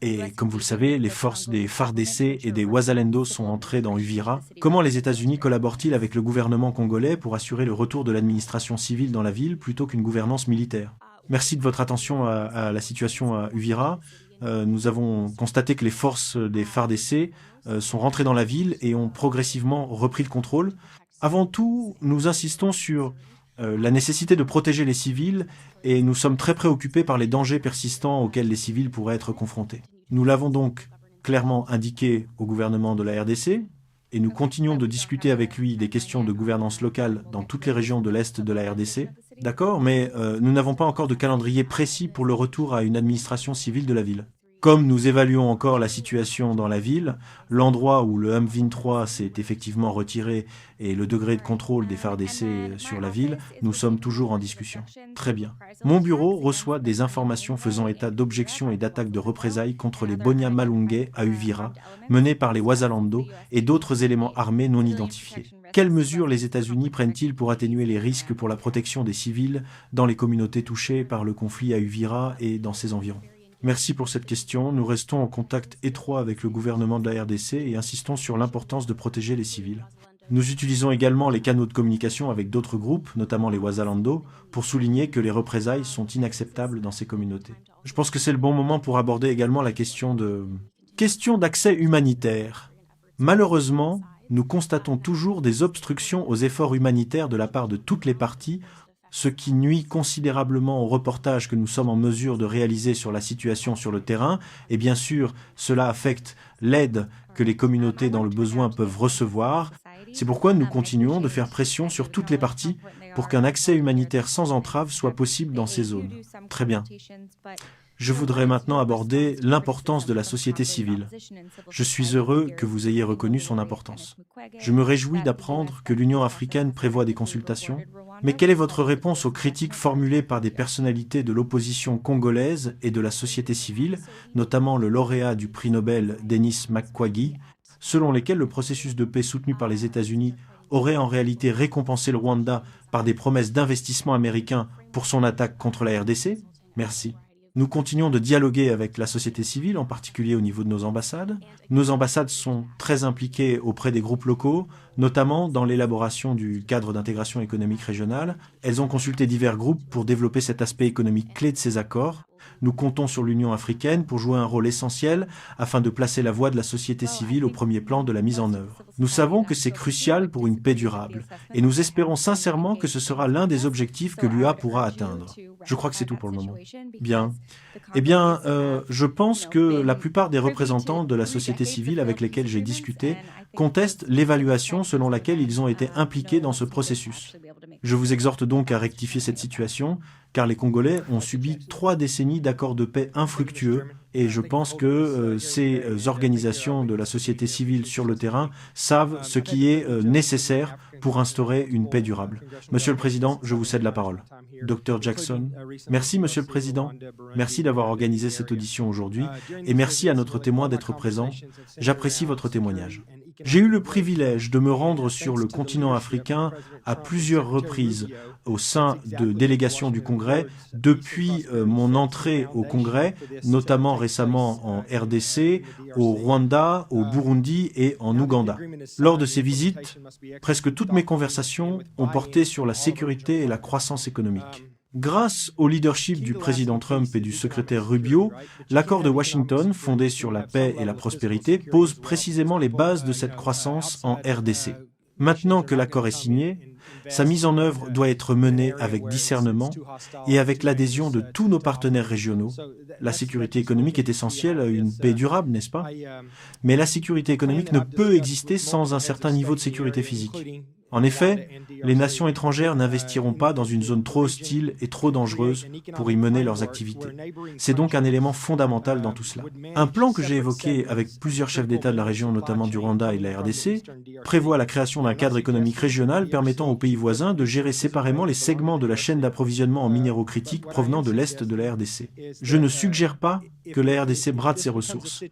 Et comme vous le savez, les forces des FARDC et des Wazalendo sont entrées dans Uvira. Comment les États-Unis collaborent-ils avec le gouvernement congolais pour assurer le retour de l'administration civile dans la ville plutôt qu'une gouvernance militaire? Merci de votre attention à la situation à Uvira. Nous avons constaté que les forces des FARDC sont rentrées dans la ville et ont progressivement repris le contrôle. Avant tout, nous insistons sur la nécessité de protéger les civils et nous sommes très préoccupés par les dangers persistants auxquels les civils pourraient être confrontés. Nous l'avons donc clairement indiqué au gouvernement de la RDC et nous continuons de discuter avec lui des questions de gouvernance locale dans toutes les régions de l'Est de la RDC. D'accord, mais nous n'avons pas encore de calendrier précis pour le retour à une administration civile de la ville. Comme nous évaluons encore la situation dans la ville, l'endroit où le M23 s'est effectivement retiré et le degré de contrôle des FARDC sur la ville, nous sommes toujours en discussion. Très bien. Mon bureau reçoit des informations faisant état d'objections et d'attaques de représailles contre les Bonia Malungwe à Uvira, menées par les Wazalando et d'autres éléments armés non identifiés. Quelles mesures les États-Unis prennent-ils pour atténuer les risques pour la protection des civils dans les communautés touchées par le conflit à Uvira et dans ses environs? Merci pour cette question. Nous restons en contact étroit avec le gouvernement de la RDC et insistons sur l'importance de protéger les civils. Nous utilisons également les canaux de communication avec d'autres groupes, notamment les Wazalando, pour souligner que les représailles sont inacceptables dans ces communautés. Je pense que c'est le bon moment pour aborder également la question d'accès humanitaire. Malheureusement, nous constatons toujours des obstructions aux efforts humanitaires de la part de toutes les parties, ce qui nuit considérablement au reportage que nous sommes en mesure de réaliser sur la situation sur le terrain, et bien sûr, cela affecte l'aide que les communautés dans le besoin peuvent recevoir. C'est pourquoi nous continuons de faire pression sur toutes les parties pour qu'un accès humanitaire sans entrave soit possible dans ces zones. Très bien. Je voudrais maintenant aborder l'importance de la société civile. Je suis heureux que vous ayez reconnu son importance. Je me réjouis d'apprendre que l'Union africaine prévoit des consultations. Mais quelle est votre réponse aux critiques formulées par des personnalités de l'opposition congolaise et de la société civile, notamment le lauréat du prix Nobel Denis Mukwege, selon lesquelles le processus de paix soutenu par les États-Unis aurait en réalité récompensé le Rwanda par des promesses d'investissement américains pour son attaque contre la RDC? Merci. Nous continuons de dialoguer avec la société civile, en particulier au niveau de nos ambassades. Nos ambassades sont très impliquées auprès des groupes locaux, notamment dans l'élaboration du cadre d'intégration économique régionale. Elles ont consulté divers groupes pour développer cet aspect économique clé de ces accords. Nous comptons sur l'Union africaine pour jouer un rôle essentiel afin de placer la voix de la société civile au premier plan de la mise en œuvre. Nous savons que c'est crucial pour une paix durable et nous espérons sincèrement que ce sera l'un des objectifs que l'UA pourra atteindre. Je crois que c'est tout pour le moment. Bien. Je pense que la plupart des représentants de la société civile avec lesquels j'ai discuté contestent l'évaluation selon laquelle ils ont été impliqués dans ce processus. Je vous exhorte donc à rectifier cette situation, car les Congolais ont subi 3 décennies d'accords de paix infructueux, et je pense que ces organisations de la société civile sur le terrain savent ce qui est nécessaire pour instaurer une paix durable. Monsieur le Président, je vous cède la parole. Dr Jackson. Merci, Monsieur le Président. Merci d'avoir organisé cette audition aujourd'hui, et merci à notre témoin d'être présent. J'apprécie votre témoignage. J'ai eu le privilège de me rendre sur le continent africain à plusieurs reprises au sein de délégations du Congrès depuis mon entrée au Congrès, notamment récemment en RDC, au Rwanda, au Burundi et en Ouganda. Lors de ces visites, presque toutes mes conversations ont porté sur la sécurité et la croissance économique. Grâce au leadership du président Trump et du secrétaire Rubio, l'accord de Washington, fondé sur la paix et la prospérité, pose précisément les bases de cette croissance en RDC. Maintenant que l'accord est signé, sa mise en œuvre doit être menée avec discernement et avec l'adhésion de tous nos partenaires régionaux. La sécurité économique est essentielle à une paix durable, n'est-ce pas? Mais la sécurité économique ne peut exister sans un certain niveau de sécurité physique. En effet, les nations étrangères n'investiront pas dans une zone trop hostile et trop dangereuse pour y mener leurs activités. C'est donc un élément fondamental dans tout cela. Un plan que j'ai évoqué avec plusieurs chefs d'État de la région, notamment du Rwanda et de la RDC, prévoit la création d'un cadre économique régional permettant aux pays voisins de gérer séparément les segments de la chaîne d'approvisionnement en minéraux critiques provenant de l'Est de la RDC. Je ne suggère pas que la RDC brade ses ressources.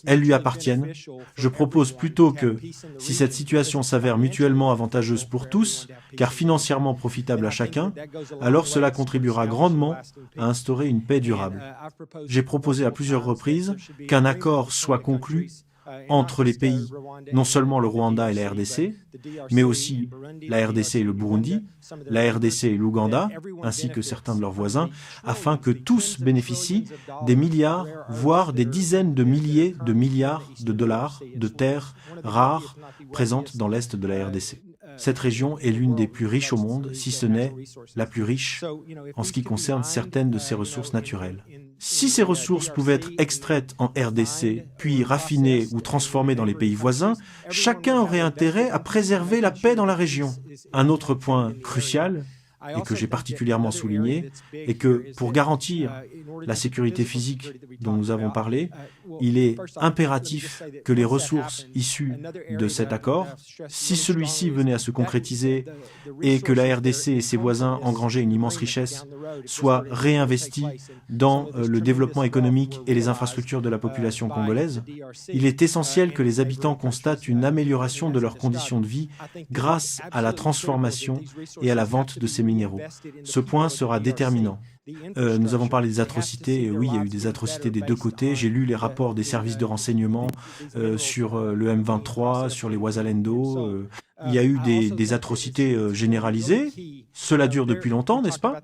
Elles lui appartiennent. Je propose plutôt que, si cette situation s'avère mutuellement avantageuse pour tous, car financièrement profitable à chacun, alors cela contribuera grandement à instaurer une paix durable. J'ai proposé à plusieurs reprises qu'un accord soit conclu entre les pays, non seulement le Rwanda et la RDC, mais aussi la RDC et le Burundi, la RDC et l'Ouganda, ainsi que certains de leurs voisins, afin que tous bénéficient des milliards, voire des dizaines de milliers de milliards de dollars de terres rares présentes dans l'Est de la RDC. Cette région est l'une des plus riches au monde, si ce n'est la plus riche en ce qui concerne certaines de ses ressources naturelles. Si ces ressources pouvaient être extraites en RDC, puis raffinées ou transformées dans les pays voisins, chacun aurait intérêt à préserver la paix dans la région. Un autre point crucial et que j'ai particulièrement souligné est que pour garantir la sécurité physique dont nous avons parlé, il est impératif que les ressources issues de cet accord, si celui-ci venait à se concrétiser et que la RDC et ses voisins engrangeaient une immense richesse, soient réinvesties dans le développement économique et les infrastructures de la population congolaise. Il est essentiel que les habitants constatent une amélioration de leurs conditions de vie grâce à la transformation et à la vente de ces minéraux. Ce point sera déterminant. Nous avons parlé des atrocités. Oui, il y a eu des atrocités des deux côtés. J'ai lu les rapports des services de renseignement sur le M23, sur les Ouazalendo. Il y a eu des atrocités généralisées. Cela dure depuis longtemps, n'est-ce pas?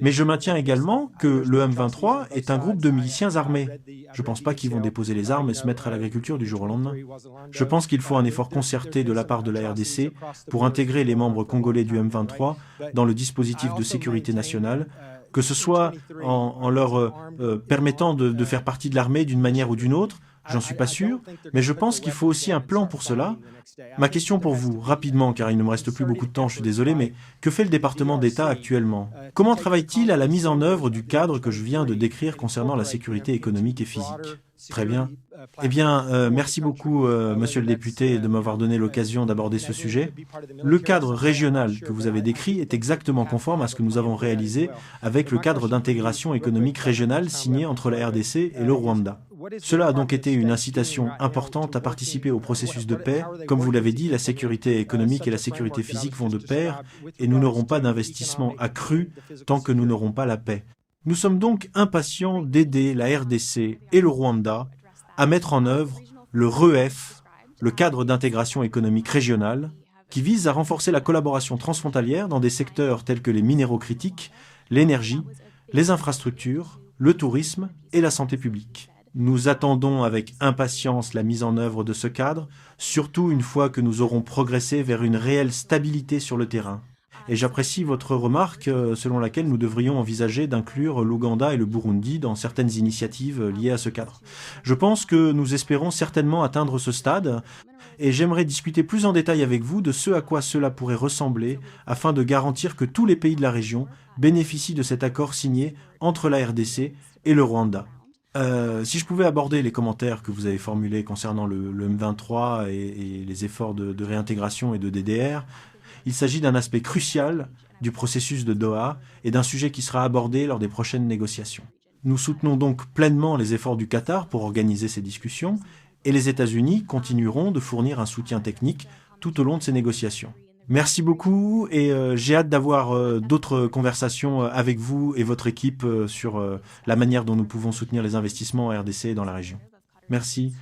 Mais je maintiens également que le M23 est un groupe de miliciens armés. Je ne pense pas qu'ils vont déposer les armes et se mettre à l'agriculture du jour au lendemain. Je pense qu'il faut un effort concerté de la part de la RDC pour intégrer les membres congolais du M23 dans le dispositif de sécurité nationale, que ce soit en leur permettant de faire partie de l'armée d'une manière ou d'une autre, j'en suis pas sûr, mais je pense qu'il faut aussi un plan pour cela. Ma question pour vous, rapidement, car il ne me reste plus beaucoup de temps, je suis désolé, mais que fait le département d'État actuellement? Comment travaille-t-il à la mise en œuvre du cadre que je viens de décrire concernant la sécurité économique et physique? Très bien. Eh bien, merci beaucoup, monsieur le député, de m'avoir donné l'occasion d'aborder ce sujet. Le cadre régional que vous avez décrit est exactement conforme à ce que nous avons réalisé avec le cadre d'intégration économique régionale signé entre la RDC et le Rwanda. Cela a donc été une incitation importante à participer au processus de paix. Comme vous l'avez dit, la sécurité économique et la sécurité physique vont de pair et nous n'aurons pas d'investissement accru tant que nous n'aurons pas la paix. Nous sommes donc impatients d'aider la RDC et le Rwanda à mettre en œuvre le REF, le cadre d'intégration économique régionale, qui vise à renforcer la collaboration transfrontalière dans des secteurs tels que les minéraux critiques, l'énergie, les infrastructures, le tourisme et la santé publique. Nous attendons avec impatience la mise en œuvre de ce cadre, surtout une fois que nous aurons progressé vers une réelle stabilité sur le terrain. Et j'apprécie votre remarque selon laquelle nous devrions envisager d'inclure l'Ouganda et le Burundi dans certaines initiatives liées à ce cadre. Je pense que nous espérons certainement atteindre ce stade et j'aimerais discuter plus en détail avec vous de ce à quoi cela pourrait ressembler afin de garantir que tous les pays de la région bénéficient de cet accord signé entre la RDC et le Rwanda. Si je pouvais aborder les commentaires que vous avez formulés concernant le M23 et les efforts de réintégration et de DDR, il s'agit d'un aspect crucial du processus de Doha et d'un sujet qui sera abordé lors des prochaines négociations. Nous soutenons donc pleinement les efforts du Qatar pour organiser ces discussions et les États-Unis continueront de fournir un soutien technique tout au long de ces négociations. Merci beaucoup et j'ai hâte d'avoir d'autres conversations avec vous et votre équipe sur la manière dont nous pouvons soutenir les investissements en RDC et dans la région. Merci.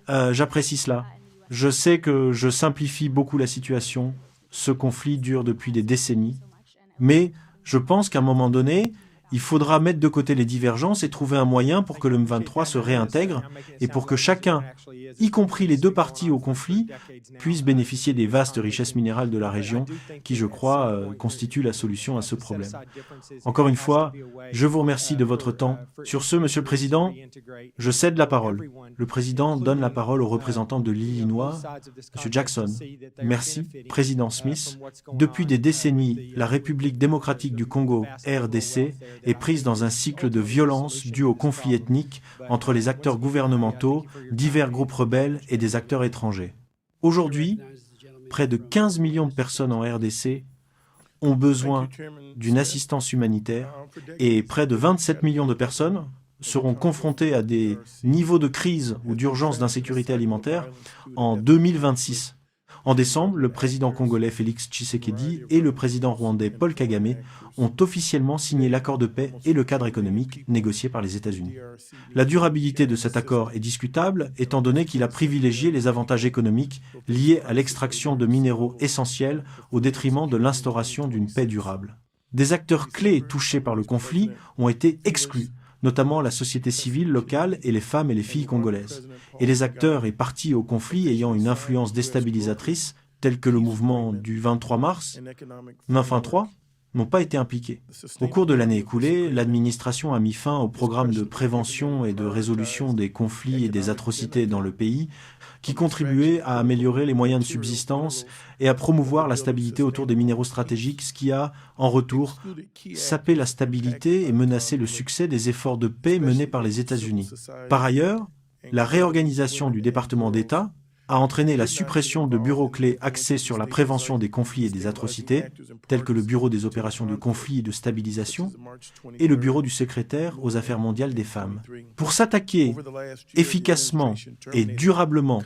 J'apprécie cela. Je sais que je simplifie beaucoup la situation. Ce conflit dure depuis des décennies. Mais je pense qu'à un moment donné, il faudra mettre de côté les divergences et trouver un moyen pour que le M23 se réintègre et pour que chacun, y compris les deux parties au conflit, puisse bénéficier des vastes richesses minérales de la région qui, je crois, constituent la solution à ce problème. Encore une fois, je vous remercie de votre temps. Sur ce, Monsieur le Président, je cède la parole. Le Président donne la parole au représentant de l'Illinois, M. Jackson. Merci, Président Smith. Depuis des décennies, la République démocratique du Congo, RDC, est prise dans un cycle de violence dû au conflit ethnique entre les acteurs gouvernementaux, divers groupes rebelles et des acteurs étrangers. Aujourd'hui, près de 15 millions de personnes en RDC ont besoin d'une assistance humanitaire et près de 27 millions de personnes seront confrontées à des niveaux de crise ou d'urgence d'insécurité alimentaire en 2026. En décembre, le président congolais Félix Tshisekedi et le président rwandais Paul Kagame ont officiellement signé l'accord de paix et le cadre économique négocié par les États-Unis. La durabilité de cet accord est discutable, étant donné qu'il a privilégié les avantages économiques liés à l'extraction de minéraux essentiels au détriment de l'instauration d'une paix durable. Des acteurs clés touchés par le conflit ont été exclus, notamment la société civile locale et les femmes et les filles congolaises. Et les acteurs et parties au conflit ayant une influence déstabilisatrice, tels que le mouvement du 23 mars, 9-3, n'ont pas été impliqués. Au cours de l'année écoulée, l'administration a mis fin au programme de prévention et de résolution des conflits et des atrocités dans le pays, qui contribuait à améliorer les moyens de subsistance et à promouvoir la stabilité autour des minéraux stratégiques, ce qui a, en retour, sapé la stabilité et menacé le succès des efforts de paix menés par les États-Unis. Par ailleurs, la réorganisation du département d'État a entraîné la suppression de bureaux clés axés sur la prévention des conflits et des atrocités, tels que le Bureau des opérations de conflit et de stabilisation et le Bureau du secrétaire aux affaires mondiales des femmes. Pour s'attaquer efficacement et durablement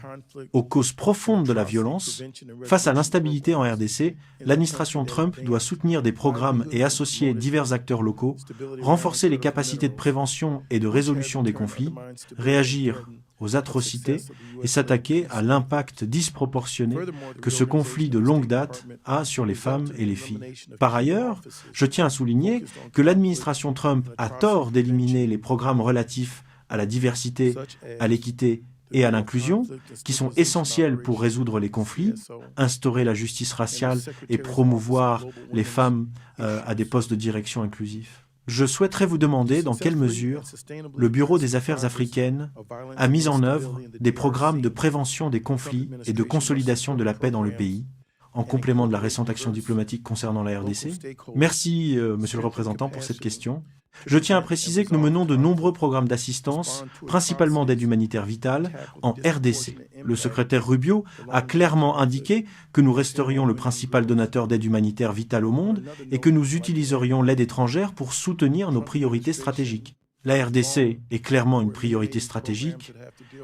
aux causes profondes de la violence, face à l'instabilité en RDC, l'administration Trump doit soutenir des programmes et associer divers acteurs locaux, renforcer les capacités de prévention et de résolution des conflits, réagir aux atrocités et s'attaquer à l'impact disproportionné que ce conflit de longue date a sur les femmes et les filles. Par ailleurs, je tiens à souligner que l'administration Trump a tort d'éliminer les programmes relatifs à la diversité, à l'équité et à l'inclusion, qui sont essentiels pour résoudre les conflits, instaurer la justice raciale et promouvoir les femmes à des postes de direction inclusifs. Je souhaiterais vous demander dans quelle mesure le Bureau des Affaires africaines a mis en œuvre des programmes de prévention des conflits et de consolidation de la paix dans le pays, en complément de la récente action diplomatique concernant la RDC. Merci, Monsieur le représentant, pour cette question. Je tiens à préciser que nous menons de nombreux programmes d'assistance, principalement d'aide humanitaire vitale, en RDC. Le secrétaire Rubio a clairement indiqué que nous resterions le principal donateur d'aide humanitaire vitale au monde et que nous utiliserions l'aide étrangère pour soutenir nos priorités stratégiques. La RDC est clairement une priorité stratégique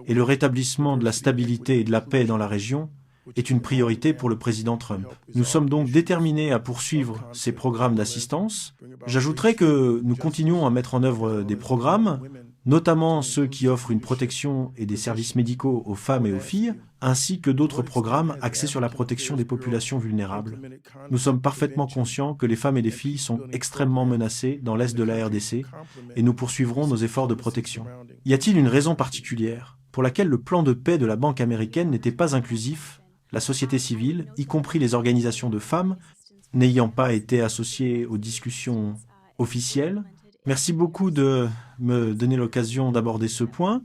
et le rétablissement de la stabilité et de la paix dans la région est une priorité pour le président Trump. Nous sommes donc déterminés à poursuivre ces programmes d'assistance. J'ajouterai que nous continuons à mettre en œuvre des programmes, notamment ceux qui offrent une protection et des services médicaux aux femmes et aux filles, ainsi que d'autres programmes axés sur la protection des populations vulnérables. Nous sommes parfaitement conscients que les femmes et les filles sont extrêmement menacées dans l'est de la RDC et nous poursuivrons nos efforts de protection. Y a-t-il une raison particulière pour laquelle le plan de paix de la Banque américaine n'était pas inclusif, la société civile, y compris les organisations de femmes, n'ayant pas été associées aux discussions officielles? Merci beaucoup de me donner l'occasion d'aborder ce point.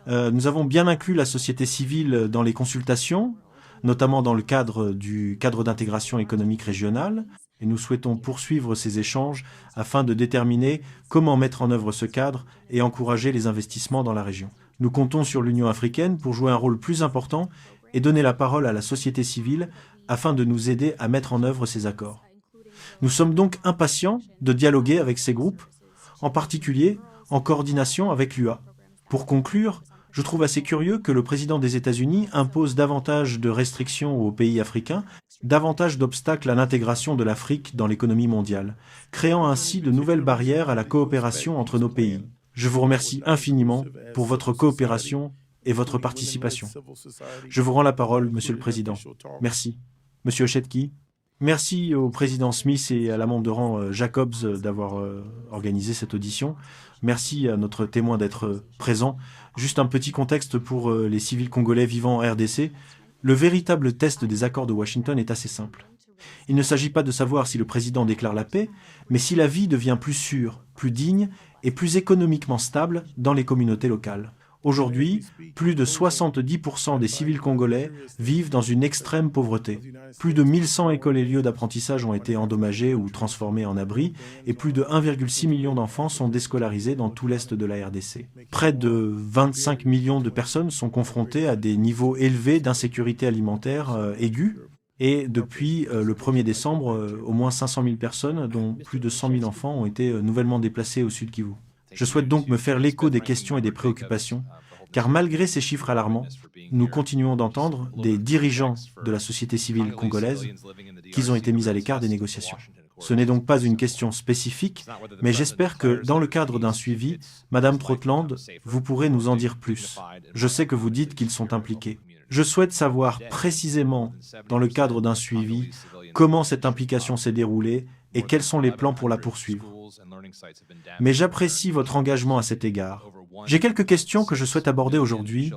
Nous avons bien inclus la société civile dans les consultations, notamment dans le cadre du cadre d'intégration économique régionale, et nous souhaitons poursuivre ces échanges afin de déterminer comment mettre en œuvre ce cadre et encourager les investissements dans la région. Nous comptons sur l'Union africaine pour jouer un rôle plus important et donner la parole à la société civile afin de nous aider à mettre en œuvre ces accords. Nous sommes donc impatients de dialoguer avec ces groupes, en particulier en coordination avec l'UA. Pour conclure, je trouve assez curieux que le président des États-Unis impose davantage de restrictions aux pays africains, davantage d'obstacles à l'intégration de l'Afrique dans l'économie mondiale, créant ainsi de nouvelles barrières à la coopération entre nos pays. Je vous remercie infiniment pour votre coopération et votre participation. Je vous rends la parole, Monsieur le Président. Merci. Monsieur Chetki. Merci au président Smith et à la membre de rang Jacobs d'avoir organisé cette audition. Merci à notre témoin d'être présent. Juste un petit contexte pour les civils congolais vivant en RDC. Le véritable test des accords de Washington est assez simple. Il ne s'agit pas de savoir si le président déclare la paix, mais si la vie devient plus sûre, plus digne et plus économiquement stable dans les communautés locales. Aujourd'hui, plus de 70% des civils congolais vivent dans une extrême pauvreté. Plus de 1100 écoles et lieux d'apprentissage ont été endommagés ou transformés en abris et plus de 1,6 million d'enfants sont déscolarisés dans tout l'est de la RDC. Près de 25 millions de personnes sont confrontées à des niveaux élevés d'insécurité alimentaire aiguë. Et depuis le 1er décembre, au moins 500 000 personnes, dont plus de 100 000 enfants, ont été nouvellement déplacées au sud Kivu. Je souhaite donc me faire l'écho des questions et des préoccupations, car malgré ces chiffres alarmants, nous continuons d'entendre des dirigeants de la société civile congolaise qu'ils ont été mis à l'écart des négociations. Ce n'est donc pas une question spécifique, mais j'espère que dans le cadre d'un suivi, Madame Trotland, vous pourrez nous en dire plus. Je sais que vous dites qu'ils sont impliqués. Je souhaite savoir précisément, dans le cadre d'un suivi, comment cette implication s'est déroulée et quels sont les plans pour la poursuivre. Mais j'apprécie votre engagement à cet égard. J'ai quelques questions que je souhaite aborder aujourd'hui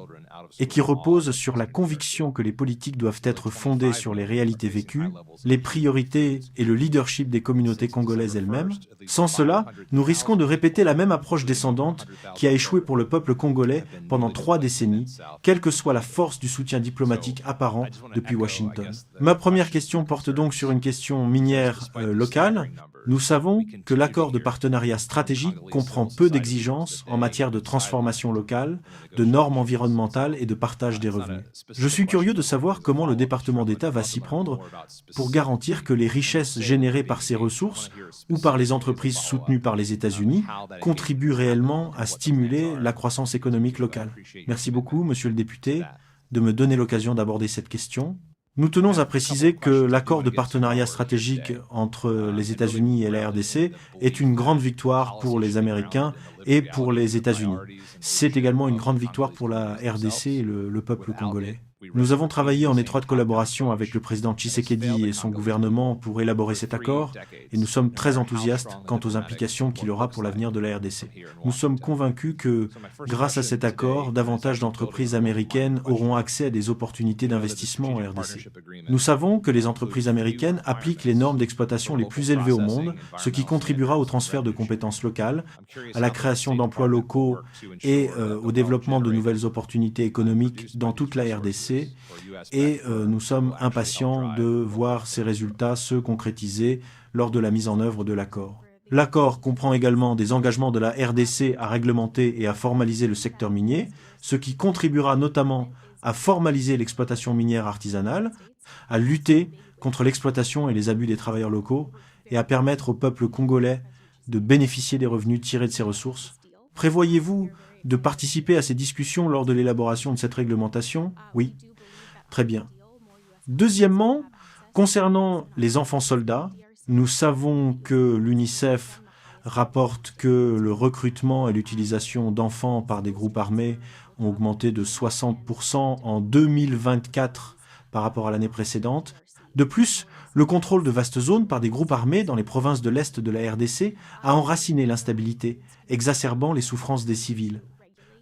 et qui repose sur la conviction que les politiques doivent être fondées sur les réalités vécues, les priorités et le leadership des communautés congolaises elles-mêmes. Sans cela, nous risquons de répéter la même approche descendante qui a échoué pour le peuple congolais pendant 3 décennies, quelle que soit la force du soutien diplomatique apparent depuis Washington. Ma première question porte donc sur une question minière locale. Nous savons que l'accord de partenariat stratégique comprend peu d'exigences en matière de transformation locale, de normes environnementales et de partage des revenus. Je suis curieux de savoir comment le département d'État va s'y prendre pour garantir que les richesses générées par ces ressources ou par les entreprises soutenues par les États-Unis contribuent réellement à stimuler la croissance économique locale. Merci beaucoup, monsieur le député, de me donner l'occasion d'aborder cette question. Nous tenons à préciser que l'accord de partenariat stratégique entre les États-Unis et la RDC est une grande victoire pour les Américains et pour les États-Unis. C'est également une grande victoire pour la RDC et le peuple congolais. Nous avons travaillé en étroite collaboration avec le président Tshisekedi et son gouvernement pour élaborer cet accord et nous sommes très enthousiastes quant aux implications qu'il aura pour l'avenir de la RDC. Nous sommes convaincus que, grâce à cet accord, davantage d'entreprises américaines auront accès à des opportunités d'investissement en RDC. Nous savons que les entreprises américaines appliquent les normes d'exploitation les plus élevées au monde, ce qui contribuera au transfert de compétences locales, à la création d'emplois locaux et au développement de nouvelles opportunités économiques dans toute la RDC. Et nous sommes impatients de voir ces résultats se concrétiser lors de la mise en œuvre de l'accord. L'accord comprend également des engagements de la RDC à réglementer et à formaliser le secteur minier, ce qui contribuera notamment à formaliser l'exploitation minière artisanale, à lutter contre l'exploitation et les abus des travailleurs locaux et à permettre au peuple congolais de bénéficier des revenus tirés de ces ressources. Prévoyez-vous de participer à ces discussions lors de l'élaboration de cette réglementation? Oui. Très bien. Deuxièmement, concernant les enfants soldats, nous savons que l'UNICEF rapporte que le recrutement et l'utilisation d'enfants par des groupes armés ont augmenté de 60% en 2024 par rapport à l'année précédente. De plus, le contrôle de vastes zones par des groupes armés dans les provinces de l'Est de la RDC a enraciné l'instabilité, exacerbant les souffrances des civils.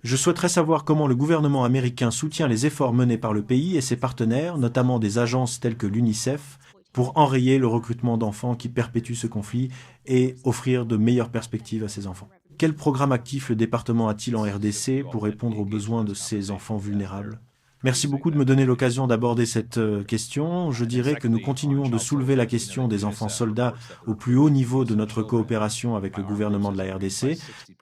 Je souhaiterais savoir comment le gouvernement américain soutient les efforts menés par le pays et ses partenaires, notamment des agences telles que l'UNICEF, pour enrayer le recrutement d'enfants qui perpétuent ce conflit et offrir de meilleures perspectives à ces enfants. Quel programme actif le département a-t-il en RDC pour répondre aux besoins de ces enfants vulnérables ? Merci beaucoup de me donner l'occasion d'aborder cette question. Je dirais que nous continuons de soulever la question des enfants soldats au plus haut niveau de notre coopération avec le gouvernement de la RDC.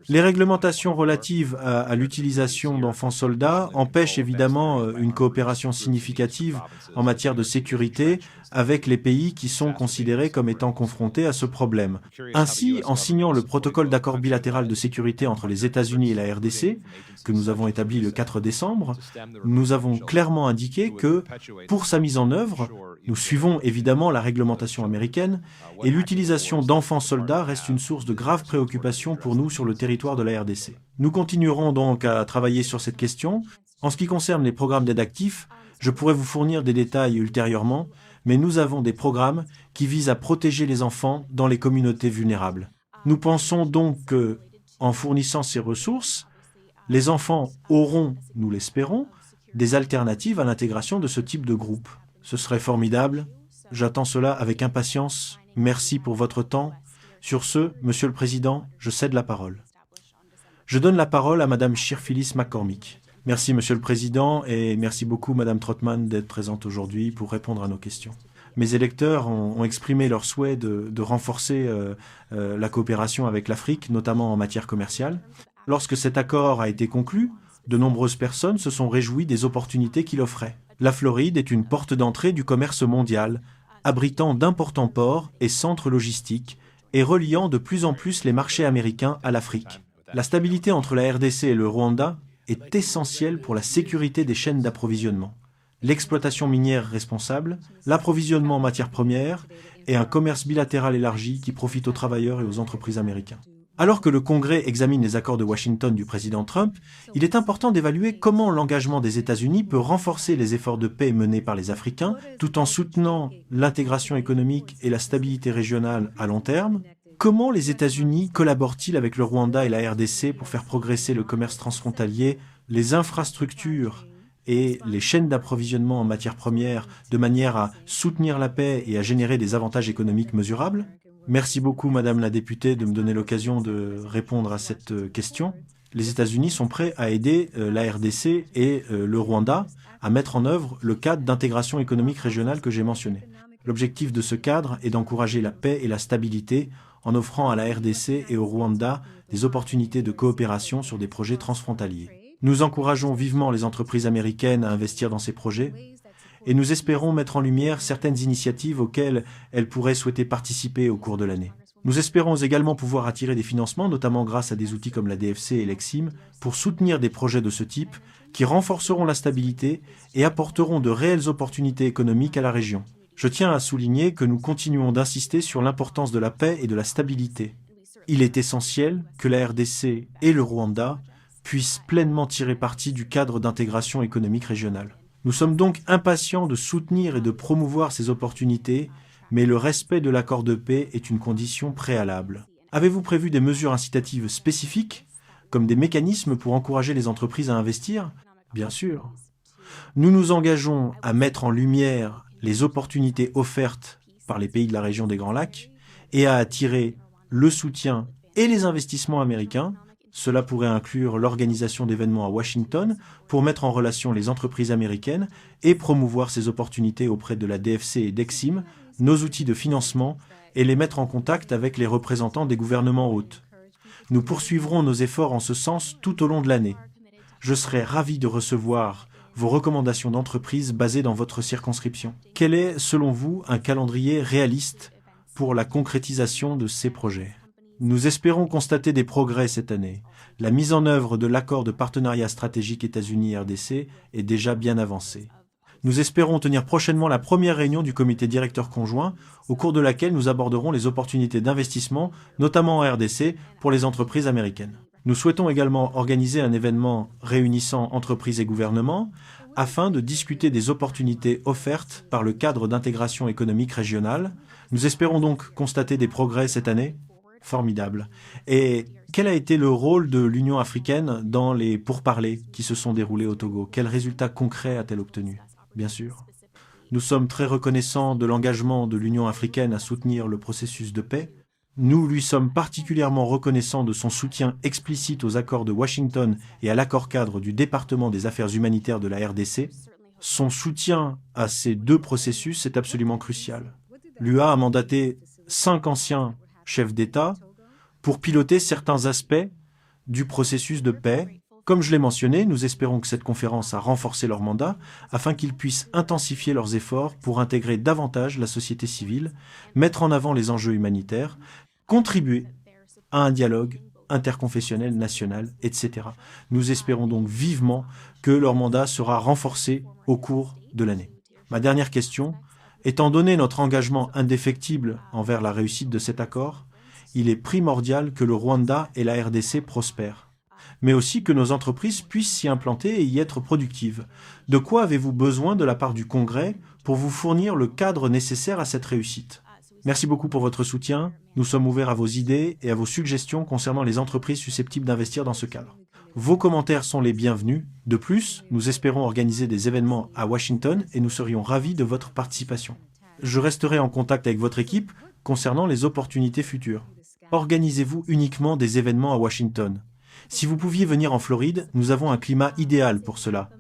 Les réglementations relatives à l'utilisation d'enfants soldats empêchent évidemment une coopération significative en matière de sécurité avec les pays qui sont considérés comme étant confrontés à ce problème. Ainsi, en signant le protocole d'accord bilatéral de sécurité entre les États-Unis et la RDC, que nous avons établi le 4 décembre, nous avons clairement indiqué que, pour sa mise en œuvre, nous suivons évidemment la réglementation américaine et l'utilisation d'enfants soldats reste une source de grave préoccupation pour nous sur le territoire de la RDC. Nous continuerons donc à travailler sur cette question. En ce qui concerne les programmes d'aide actifs, je pourrais vous fournir des détails ultérieurement, mais nous avons des programmes qui visent à protéger les enfants dans les communautés vulnérables. Nous pensons donc que, en fournissant ces ressources, les enfants auront, nous l'espérons, des alternatives à l'intégration de ce type de groupe. Ce serait formidable. J'attends cela avec impatience. Merci pour votre temps. Sur ce, Monsieur le Président, je cède la parole. Je donne la parole à Madame Shirfilis McCormick. Merci Monsieur le Président et merci beaucoup Madame Trotman d'être présente aujourd'hui pour répondre à nos questions. Mes électeurs ont exprimé leur souhait de renforcer la coopération avec l'Afrique, notamment en matière commerciale. Lorsque cet accord a été conclu, de nombreuses personnes se sont réjouies des opportunités qu'il offrait. La Floride est une porte d'entrée du commerce mondial, abritant d'importants ports et centres logistiques et reliant de plus en plus les marchés américains à l'Afrique. La stabilité entre la RDC et le Rwanda est essentielle pour la sécurité des chaînes d'approvisionnement, l'exploitation minière responsable, l'approvisionnement en matières premières et un commerce bilatéral élargi qui profite aux travailleurs et aux entreprises américaines. Alors que le Congrès examine les accords de Washington du président Trump, il est important d'évaluer comment l'engagement des États-Unis peut renforcer les efforts de paix menés par les Africains, tout en soutenant l'intégration économique et la stabilité régionale à long terme. Comment les États-Unis collaborent-ils avec le Rwanda et la RDC pour faire progresser le commerce transfrontalier, les infrastructures et les chaînes d'approvisionnement en matières premières de manière à soutenir la paix et à générer des avantages économiques mesurables? Merci beaucoup, Madame la députée, de me donner l'occasion de répondre à cette question. Les États-Unis sont prêts à aider la RDC et le Rwanda à mettre en œuvre le cadre d'intégration économique régionale que j'ai mentionné. L'objectif de ce cadre est d'encourager la paix et la stabilité en offrant à la RDC et au Rwanda des opportunités de coopération sur des projets transfrontaliers. Nous encourageons vivement les entreprises américaines à investir dans ces projets et nous espérons mettre en lumière certaines initiatives auxquelles elles pourraient souhaiter participer au cours de l'année. Nous espérons également pouvoir attirer des financements, notamment grâce à des outils comme la DFC et l'Exim, pour soutenir des projets de ce type qui renforceront la stabilité et apporteront de réelles opportunités économiques à la région. Je tiens à souligner que nous continuons d'insister sur l'importance de la paix et de la stabilité. Il est essentiel que la RDC et le Rwanda puissent pleinement tirer parti du cadre d'intégration économique régionale. Nous sommes donc impatients de soutenir et de promouvoir ces opportunités, mais le respect de l'accord de paix est une condition préalable. Avez-vous prévu des mesures incitatives spécifiques, comme des mécanismes pour encourager les entreprises à investir? Bien sûr. Nous nous engageons à mettre en lumière les opportunités offertes par les pays de la région des Grands Lacs et à attirer le soutien et les investissements américains. Cela pourrait inclure l'organisation d'événements à Washington pour mettre en relation les entreprises américaines et promouvoir ces opportunités auprès de la DFC et d'Exim, nos outils de financement, et les mettre en contact avec les représentants des gouvernements hôtes. Nous poursuivrons nos efforts en ce sens tout au long de l'année. Je serai ravi de recevoir vos recommandations d'entreprise basées dans votre circonscription. Quel est, selon vous, un calendrier réaliste pour la concrétisation de ces projets? Nous espérons constater des progrès cette année. La mise en œuvre de l'accord de partenariat stratégique États-Unis-RDC est déjà bien avancée. Nous espérons tenir prochainement la première réunion du comité directeur conjoint, au cours de laquelle nous aborderons les opportunités d'investissement, notamment en RDC, pour les entreprises américaines. Nous souhaitons également organiser un événement réunissant entreprises et gouvernements, afin de discuter des opportunités offertes par le cadre d'intégration économique régionale. Nous espérons donc constater des progrès cette année. Formidable. Et quel a été le rôle de l'Union africaine dans les pourparlers qui se sont déroulés au Togo? Quels résultats concrets a-t-elle obtenu? Bien sûr. Nous sommes très reconnaissants de l'engagement de l'Union africaine à soutenir le processus de paix. Nous lui sommes particulièrement reconnaissants de son soutien explicite aux accords de Washington et à l'accord-cadre du département des affaires humanitaires de la RDC. Son soutien à ces deux processus est absolument crucial. L'UA a mandaté 5 anciens chefs d'État pour piloter certains aspects du processus de paix. Comme je l'ai mentionné, nous espérons que cette conférence a renforcé leur mandat afin qu'ils puissent intensifier leurs efforts pour intégrer davantage la société civile, mettre en avant les enjeux humanitaires, contribuer à un dialogue interconfessionnel national, etc. Nous espérons donc vivement que leur mandat sera renforcé au cours de l'année. Ma dernière question: étant donné notre engagement indéfectible envers la réussite de cet accord, il est primordial que le Rwanda et la RDC prospèrent, mais aussi que nos entreprises puissent s'y implanter et y être productives. De quoi avez-vous besoin de la part du Congrès pour vous fournir le cadre nécessaire à cette réussite? Merci beaucoup pour votre soutien. Nous sommes ouverts à vos idées et à vos suggestions concernant les entreprises susceptibles d'investir dans ce cadre. Vos commentaires sont les bienvenus. De plus, nous espérons organiser des événements à Washington et nous serions ravis de votre participation. Je resterai en contact avec votre équipe concernant les opportunités futures. Organisez-vous uniquement des événements à Washington. Si vous pouviez venir en Floride, nous avons un climat idéal pour cela.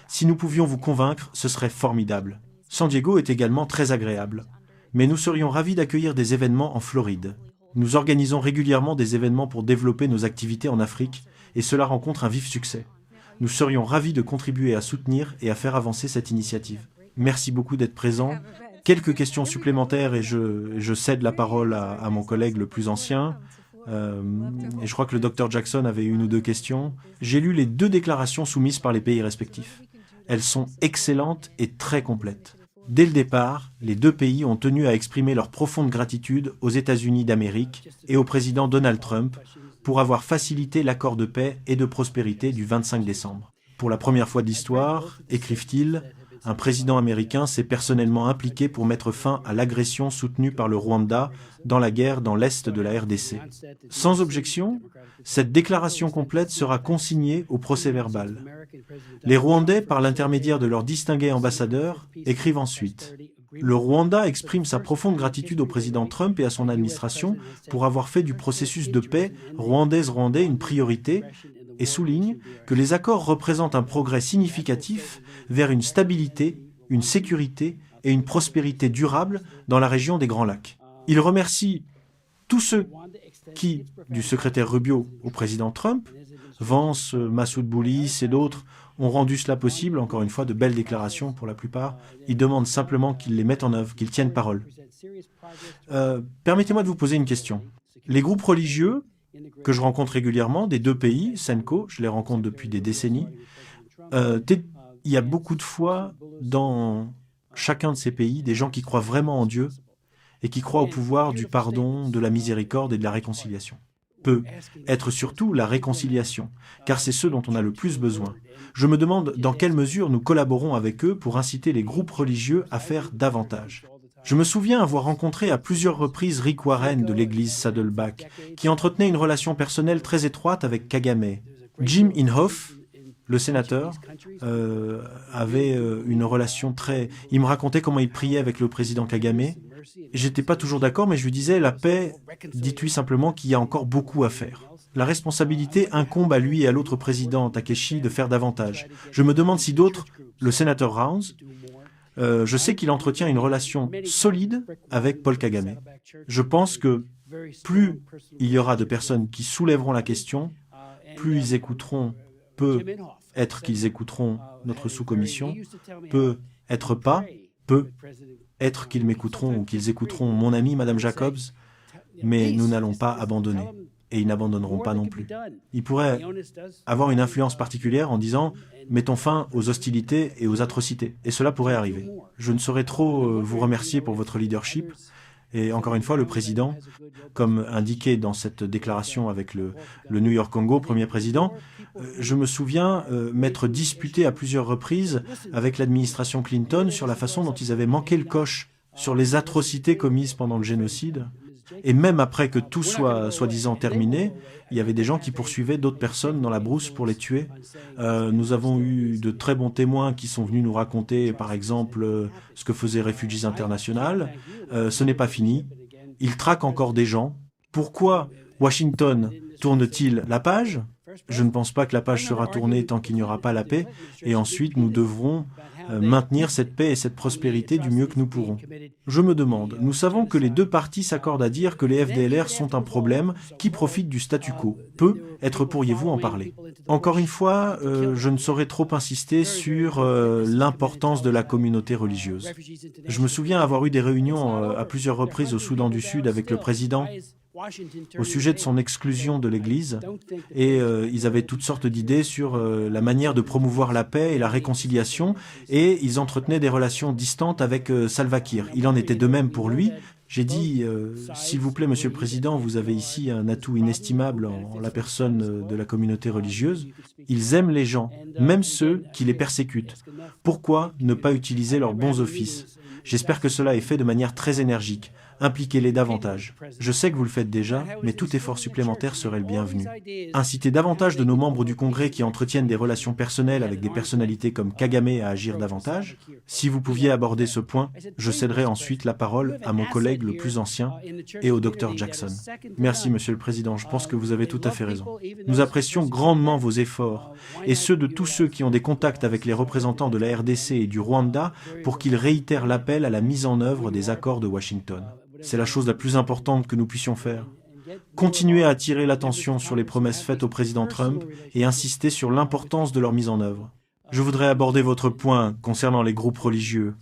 Si nous pouvions vous convaincre, ce serait formidable. San Diego est également très agréable. Mais nous serions ravis d'accueillir des événements en Floride. Nous organisons régulièrement des événements pour développer nos activités en Afrique, et cela rencontre un vif succès. Nous serions ravis de contribuer à soutenir et à faire avancer cette initiative. Merci beaucoup d'être présent. Quelques questions supplémentaires et je cède la parole à mon collègue le plus ancien. Et je crois que le Dr Jackson avait une ou deux questions. J'ai lu les 2 déclarations soumises par les pays respectifs. Elles sont excellentes et très complètes. Dès le départ, les 2 pays ont tenu à exprimer leur profonde gratitude aux États-Unis d'Amérique et au président Donald Trump pour avoir facilité l'accord de paix et de prospérité du 25 décembre. Pour la première fois de l'histoire, écrivent-ils, un président américain s'est personnellement impliqué pour mettre fin à l'agression soutenue par le Rwanda dans la guerre dans l'est de la RDC. Sans objection, cette déclaration complète sera consignée au procès-verbal. Les Rwandais, par l'intermédiaire de leur distingué ambassadeur, écrivent ensuite « Le Rwanda exprime sa profonde gratitude au président Trump et à son administration pour avoir fait du processus de paix rwandais une priorité et souligne que les accords représentent un progrès significatif vers une stabilité, une sécurité et une prospérité durable dans la région des Grands Lacs. » Il remercie tous ceux qui, du secrétaire Rubio au président Trump, Vance, Massoud Boulis et d'autres, ont rendu cela possible, encore une fois, de belles déclarations pour la plupart. Ils demandent simplement qu'ils les mettent en œuvre, qu'ils tiennent parole. Permettez-moi de vous poser une question. Les groupes religieux que je rencontre régulièrement, des deux pays, Senko, je les rencontre depuis des décennies, il y a beaucoup de fois dans chacun de ces pays des gens qui croient vraiment en Dieu et qui croient au pouvoir du pardon, de la miséricorde et de la réconciliation. Peut être surtout la réconciliation, car c'est ce dont on a le plus besoin. Je me demande dans quelle mesure nous collaborons avec eux pour inciter les groupes religieux à faire davantage. Je me souviens avoir rencontré à plusieurs reprises Rick Warren de l'église Saddleback, qui entretenait une relation personnelle très étroite avec Kagame. Jim Inhofe, le sénateur, avait une relation très... Il me racontait comment il priait avec le président Kagame. J'étais pas toujours d'accord, mais je lui disais, la paix, dites-lui simplement qu'il y a encore beaucoup à faire. La responsabilité incombe à lui et à l'autre président, Takeshi, de faire davantage. Je me demande si d'autres, le sénateur Rounds, je sais qu'il entretient une relation solide avec Paul Kagame. Je pense que plus il y aura de personnes qui soulèveront la question, plus ils écouteront, peut être qu'ils écouteront notre sous-commission, peut être pas, peut être qu'ils m'écouteront ou qu'ils écouteront mon ami Madame Jacobs, mais nous n'allons pas abandonner. Et ils n'abandonneront pas non plus. Ils pourraient avoir une influence particulière en disant « mettons fin aux hostilités et aux atrocités ». Et cela pourrait arriver. Je ne saurais trop vous remercier pour votre leadership. Et encore une fois, le président, comme indiqué dans cette déclaration avec le New York Congo, premier président, je me souviens m'être disputé à plusieurs reprises avec l'administration Clinton sur la façon dont ils avaient manqué le coche sur les atrocités commises pendant le génocide. Et même après que tout soit soi-disant terminé, il y avait des gens qui poursuivaient d'autres personnes dans la brousse pour les tuer. Nous avons eu de très bons témoins qui sont venus nous raconter, par exemple, ce que faisait Refugees International. Ce n'est pas fini. Ils traquent encore des gens. Pourquoi Washington tourne-t-il la page? Je ne pense pas que la page sera tournée tant qu'il n'y aura pas la paix. Et ensuite, nous devrons maintenir cette paix et cette prospérité du mieux que nous pourrons. Je me demande, nous savons que les deux parties s'accordent à dire que les FDLR sont un problème qui profite du statu quo. Peut-être pourriez-vous en parler. Encore une fois, je ne saurais trop insister sur l'importance de la communauté religieuse. Je me souviens avoir eu des réunions à plusieurs reprises au Soudan du Sud avec le président au sujet de son exclusion de l'Église, et ils avaient toutes sortes d'idées sur la manière de promouvoir la paix et la réconciliation, et ils entretenaient des relations distantes avec Salva Kiir. Il en était de même pour lui. J'ai dit, s'il vous plaît, Monsieur le Président, vous avez ici un atout inestimable en la personne de la communauté religieuse. Ils aiment les gens, même ceux qui les persécutent. Pourquoi ne pas utiliser leurs bons offices? J'espère que cela est fait de manière très énergique. Impliquez-les davantage. Je sais que vous le faites déjà, mais tout effort supplémentaire serait le bienvenu. Incitez davantage de nos membres du Congrès qui entretiennent des relations personnelles avec des personnalités comme Kagame à agir davantage. Si vous pouviez aborder ce point, je céderai ensuite la parole à mon collègue le plus ancien et au Dr Jackson. Merci, Monsieur le Président, je pense que vous avez tout à fait raison. Nous apprécions grandement vos efforts et ceux de tous ceux qui ont des contacts avec les représentants de la RDC et du Rwanda pour qu'ils réitèrent l'appel à la mise en œuvre des accords de Washington. C'est la chose la plus importante que nous puissions faire. Continuez à attirer l'attention sur les promesses faites au président Trump et insister sur l'importance de leur mise en œuvre. Je voudrais aborder votre point concernant les groupes religieux.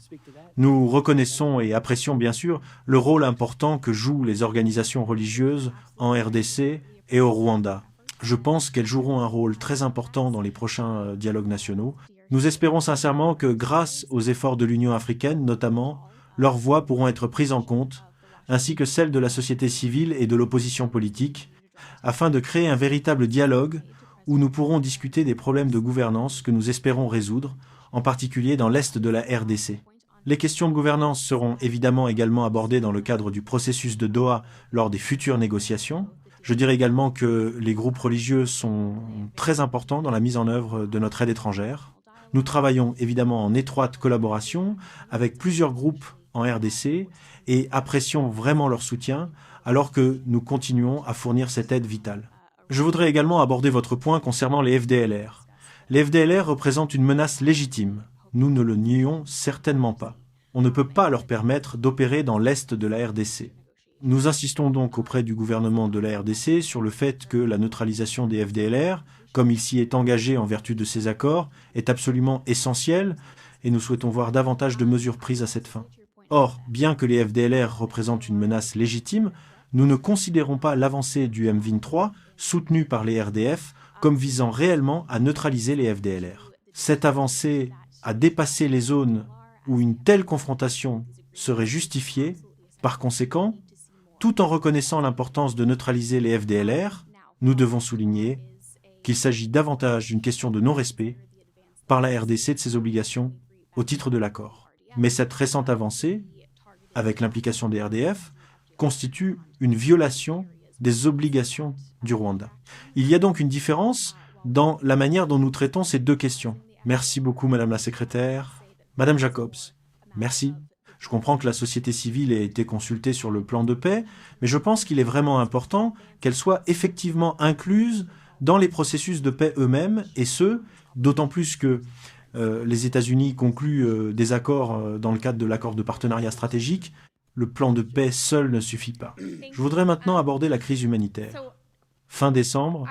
Nous reconnaissons et apprécions bien sûr le rôle important que jouent les organisations religieuses en RDC et au Rwanda. Je pense qu'elles joueront un rôle très important dans les prochains dialogues nationaux. Nous espérons sincèrement que grâce aux efforts de l'Union africaine notamment, leurs voix pourront être prises en compte ainsi que celle de la société civile et de l'opposition politique, afin de créer un véritable dialogue où nous pourrons discuter des problèmes de gouvernance que nous espérons résoudre, en particulier dans l'Est de la RDC. Les questions de gouvernance seront évidemment également abordées dans le cadre du processus de Doha lors des futures négociations. Je dirais également que les groupes religieux sont très importants dans la mise en œuvre de notre aide étrangère. Nous travaillons évidemment en étroite collaboration avec plusieurs groupes en RDC et apprécions vraiment leur soutien alors que nous continuons à fournir cette aide vitale. Je voudrais également aborder votre point concernant les FDLR. Les FDLR représentent une menace légitime. Nous ne le nions certainement pas. On ne peut pas leur permettre d'opérer dans l'est de la RDC. Nous insistons donc auprès du gouvernement de la RDC sur le fait que la neutralisation des FDLR, comme il s'y est engagé en vertu de ces accords, est absolument essentielle et nous souhaitons voir davantage de mesures prises à cette fin. Or, bien que les FDLR représentent une menace légitime, nous ne considérons pas l'avancée du M23, soutenue par les RDF, comme visant réellement à neutraliser les FDLR. Cette avancée a dépassé les zones où une telle confrontation serait justifiée. Par conséquent, tout en reconnaissant l'importance de neutraliser les FDLR, nous devons souligner qu'il s'agit davantage d'une question de non-respect par la RDC de ses obligations au titre de l'accord. Mais cette récente avancée, avec l'implication des RDF, constitue une violation des obligations du Rwanda. Il y a donc une différence dans la manière dont nous traitons ces deux questions. Merci beaucoup, Madame la Secrétaire. Madame Jacobs, merci. Je comprends que la société civile ait été consultée sur le plan de paix, mais je pense qu'il est vraiment important qu'elle soit effectivement incluse dans les processus de paix eux-mêmes, et ce, d'autant plus que les États-Unis concluent des accords dans le cadre de l'accord de partenariat stratégique. Le plan de paix seul ne suffit pas. Je voudrais maintenant aborder la crise humanitaire. Fin décembre,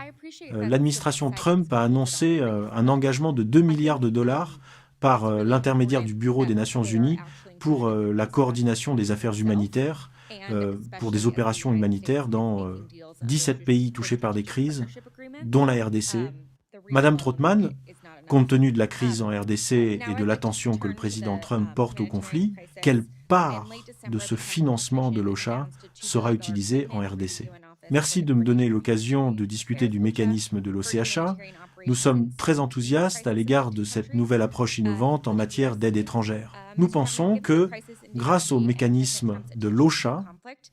l'administration Trump a annoncé un engagement de 2 milliards de dollars par l'intermédiaire du Bureau des Nations Unies pour la coordination des affaires humanitaires, pour des opérations humanitaires dans 17 pays touchés par des crises, dont la RDC. Madame Trautmann, compte tenu de la crise en RDC et de l'attention que le président Trump porte au conflit, quelle part de ce financement de l'OCHA sera utilisée en RDC? Merci de me donner l'occasion de discuter du mécanisme de l'OCHA. Nous sommes très enthousiastes à l'égard de cette nouvelle approche innovante en matière d'aide étrangère. Nous pensons que, grâce au mécanisme de l'OCHA,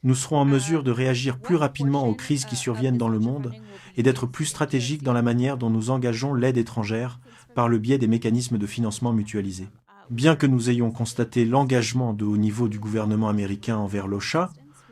nous serons en mesure de réagir plus rapidement aux crises qui surviennent dans le monde et d'être plus stratégiques dans la manière dont nous engageons l'aide étrangère par le biais des mécanismes de financement mutualisés. Bien que nous ayons constaté l'engagement de haut niveau du gouvernement américain envers l'OCHA,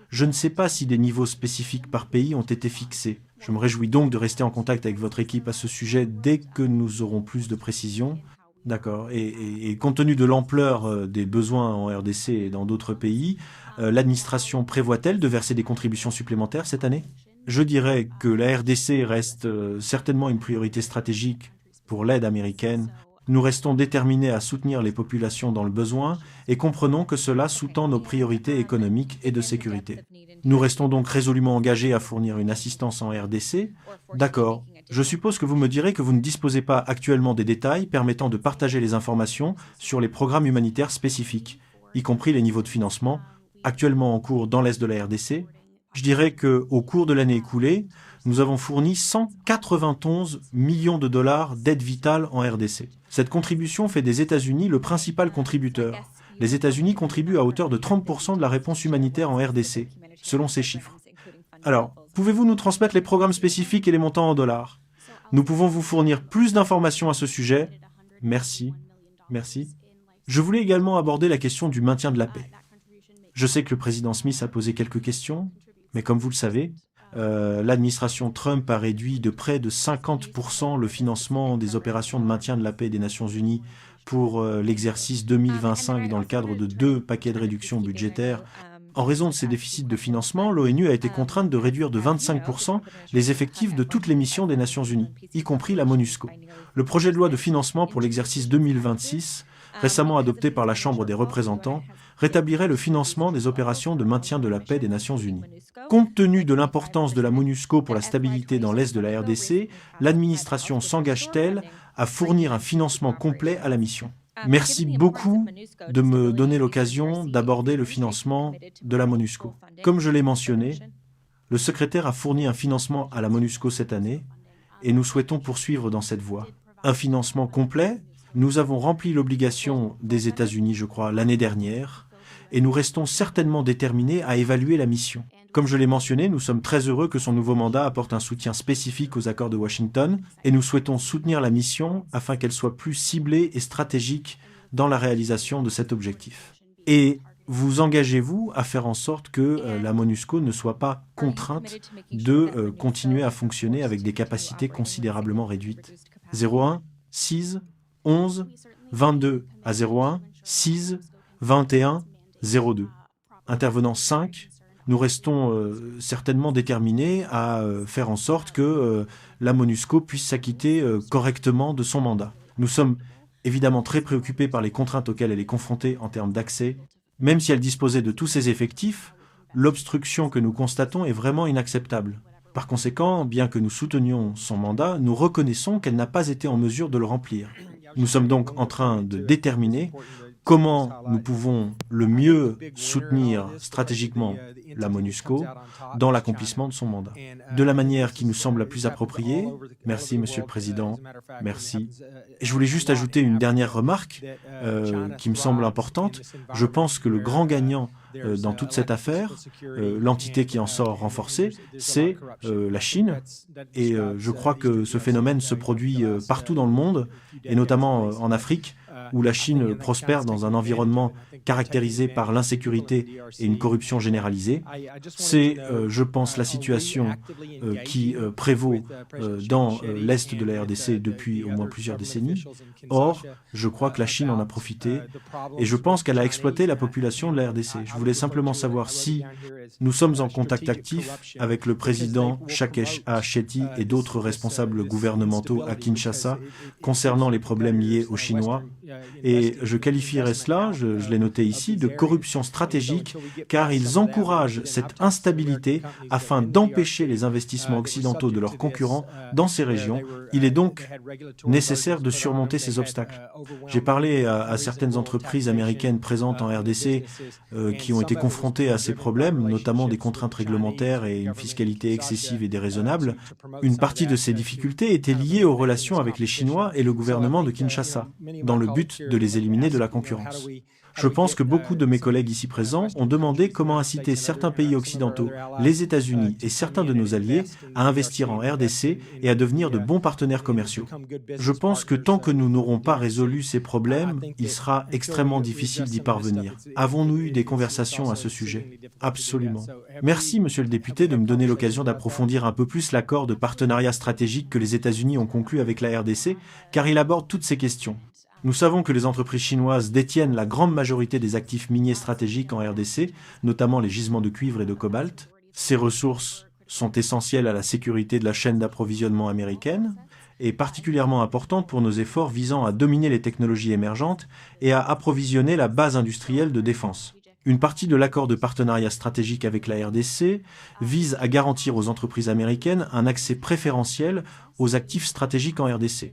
je ne sais pas si des niveaux spécifiques par pays ont été fixés. Je me réjouis donc de rester en contact avec votre équipe à ce sujet dès que nous aurons plus de précisions. D'accord. Et compte tenu de l'ampleur des besoins en RDC et dans d'autres pays, l'administration prévoit-elle de verser des contributions supplémentaires cette année? Je dirais que la RDC reste certainement une priorité stratégique pour l'aide américaine. Nous restons déterminés à soutenir les populations dans le besoin et comprenons que cela sous-tend nos priorités économiques et de sécurité. Nous restons donc résolument engagés à fournir une assistance en RDC. D'accord. Je suppose que vous me direz que vous ne disposez pas actuellement des détails permettant de partager les informations sur les programmes humanitaires spécifiques, y compris les niveaux de financement, actuellement en cours dans l'est de la RDC. Je dirais qu'au cours de l'année écoulée, nous avons fourni 191 millions de dollars d'aide vitale en RDC. Cette contribution fait des États-Unis le principal contributeur. Les États-Unis contribuent à hauteur de 30% de la réponse humanitaire en RDC, selon ces chiffres. Alors, pouvez-vous nous transmettre les programmes spécifiques et les montants en dollars? Nous pouvons vous fournir plus d'informations à ce sujet. Merci. Merci. Je voulais également aborder la question du maintien de la paix. Je sais que le président Smith a posé quelques questions, mais comme vous le savez, l'administration Trump a réduit de près de 50% le financement des opérations de maintien de la paix des Nations Unies pour l'exercice 2025 dans le cadre de 2 paquets de réduction budgétaire. En raison de ces déficits de financement, l'ONU a été contrainte de réduire de 25% les effectifs de toutes les missions des Nations Unies, y compris la MONUSCO. Le projet de loi de financement pour l'exercice 2026, récemment adopté par la Chambre des représentants, rétablirait le financement des opérations de maintien de la paix des Nations Unies. Compte tenu de l'importance de la MONUSCO pour la stabilité dans l'est de la RDC, l'administration s'engage-t-elle à fournir un financement complet à la mission? Merci beaucoup de me donner l'occasion d'aborder le financement de la MONUSCO. Comme je l'ai mentionné, le secrétaire a fourni un financement à la MONUSCO cette année et nous souhaitons poursuivre dans cette voie. Un financement complet, nous avons rempli l'obligation des États-Unis, je crois, l'année dernière et nous restons certainement déterminés à évaluer la mission. Comme je l'ai mentionné, nous sommes très heureux que son nouveau mandat apporte un soutien spécifique aux accords de Washington et nous souhaitons soutenir la mission afin qu'elle soit plus ciblée et stratégique dans la réalisation de cet objectif. Et vous engagez-vous à faire en sorte que la MONUSCO ne soit pas contrainte de continuer à fonctionner avec des capacités considérablement réduites? 01 6 11 22 à 01 6 21 02. Intervenant 5, nous restons certainement déterminés à faire en sorte que la MONUSCO puisse s'acquitter correctement de son mandat. Nous sommes évidemment très préoccupés par les contraintes auxquelles elle est confrontée en termes d'accès. Même si elle disposait de tous ses effectifs, l'obstruction que nous constatons est vraiment inacceptable. Par conséquent, bien que nous soutenions son mandat, nous reconnaissons qu'elle n'a pas été en mesure de le remplir. Nous sommes donc en train de déterminer comment nous pouvons le mieux soutenir stratégiquement la MONUSCO dans l'accomplissement de son mandat. De la manière qui nous semble la plus appropriée. Merci, Monsieur le Président. Merci. Et je voulais juste ajouter une dernière remarque qui me semble importante. Je pense que le grand gagnant dans toute cette affaire, l'entité qui en sort renforcée, c'est la Chine. Et je crois que ce phénomène se produit partout dans le monde, et notamment en Afrique, où la Chine prospère dans un environnement caractérisé par l'insécurité et une corruption généralisée. C'est, je pense, la situation qui prévaut dans l'Est de la RDC depuis au moins plusieurs décennies. Or, je crois que la Chine en a profité et je pense qu'elle a exploité la population de la RDC. Je voulais simplement savoir si nous sommes en contact actif avec le président Shakesh Shetty et d'autres responsables gouvernementaux à Kinshasa concernant les problèmes liés aux Chinois. Et je qualifierais cela, je l'ai noté ici, de corruption stratégique, car ils encouragent cette instabilité afin d'empêcher les investissements occidentaux de leurs concurrents dans ces régions. Il est donc nécessaire de surmonter ces obstacles. J'ai parlé à certaines entreprises américaines présentes en RDC qui ont été confrontées à ces problèmes, notamment des contraintes réglementaires et une fiscalité excessive et déraisonnable. Une partie de ces difficultés était liée aux relations avec les Chinois et le gouvernement de Kinshasa, dans le but de les éliminer de la concurrence. Je pense que beaucoup de mes collègues ici présents ont demandé comment inciter certains pays occidentaux, les États-Unis et certains de nos alliés à investir en RDC et à devenir de bons partenaires commerciaux. Je pense que tant que nous n'aurons pas résolu ces problèmes, il sera extrêmement difficile d'y parvenir. Avons-nous eu des conversations à ce sujet? Absolument. Merci, monsieur le député, de me donner l'occasion d'approfondir un peu plus l'accord de partenariat stratégique que les États-Unis ont conclu avec la RDC, car il aborde toutes ces questions. Nous savons que les entreprises chinoises détiennent la grande majorité des actifs miniers stratégiques en RDC, notamment les gisements de cuivre et de cobalt. Ces ressources sont essentielles à la sécurité de la chaîne d'approvisionnement américaine et particulièrement importantes pour nos efforts visant à dominer les technologies émergentes et à approvisionner la base industrielle de défense. Une partie de l'accord de partenariat stratégique avec la RDC vise à garantir aux entreprises américaines un accès préférentiel aux actifs stratégiques en RDC,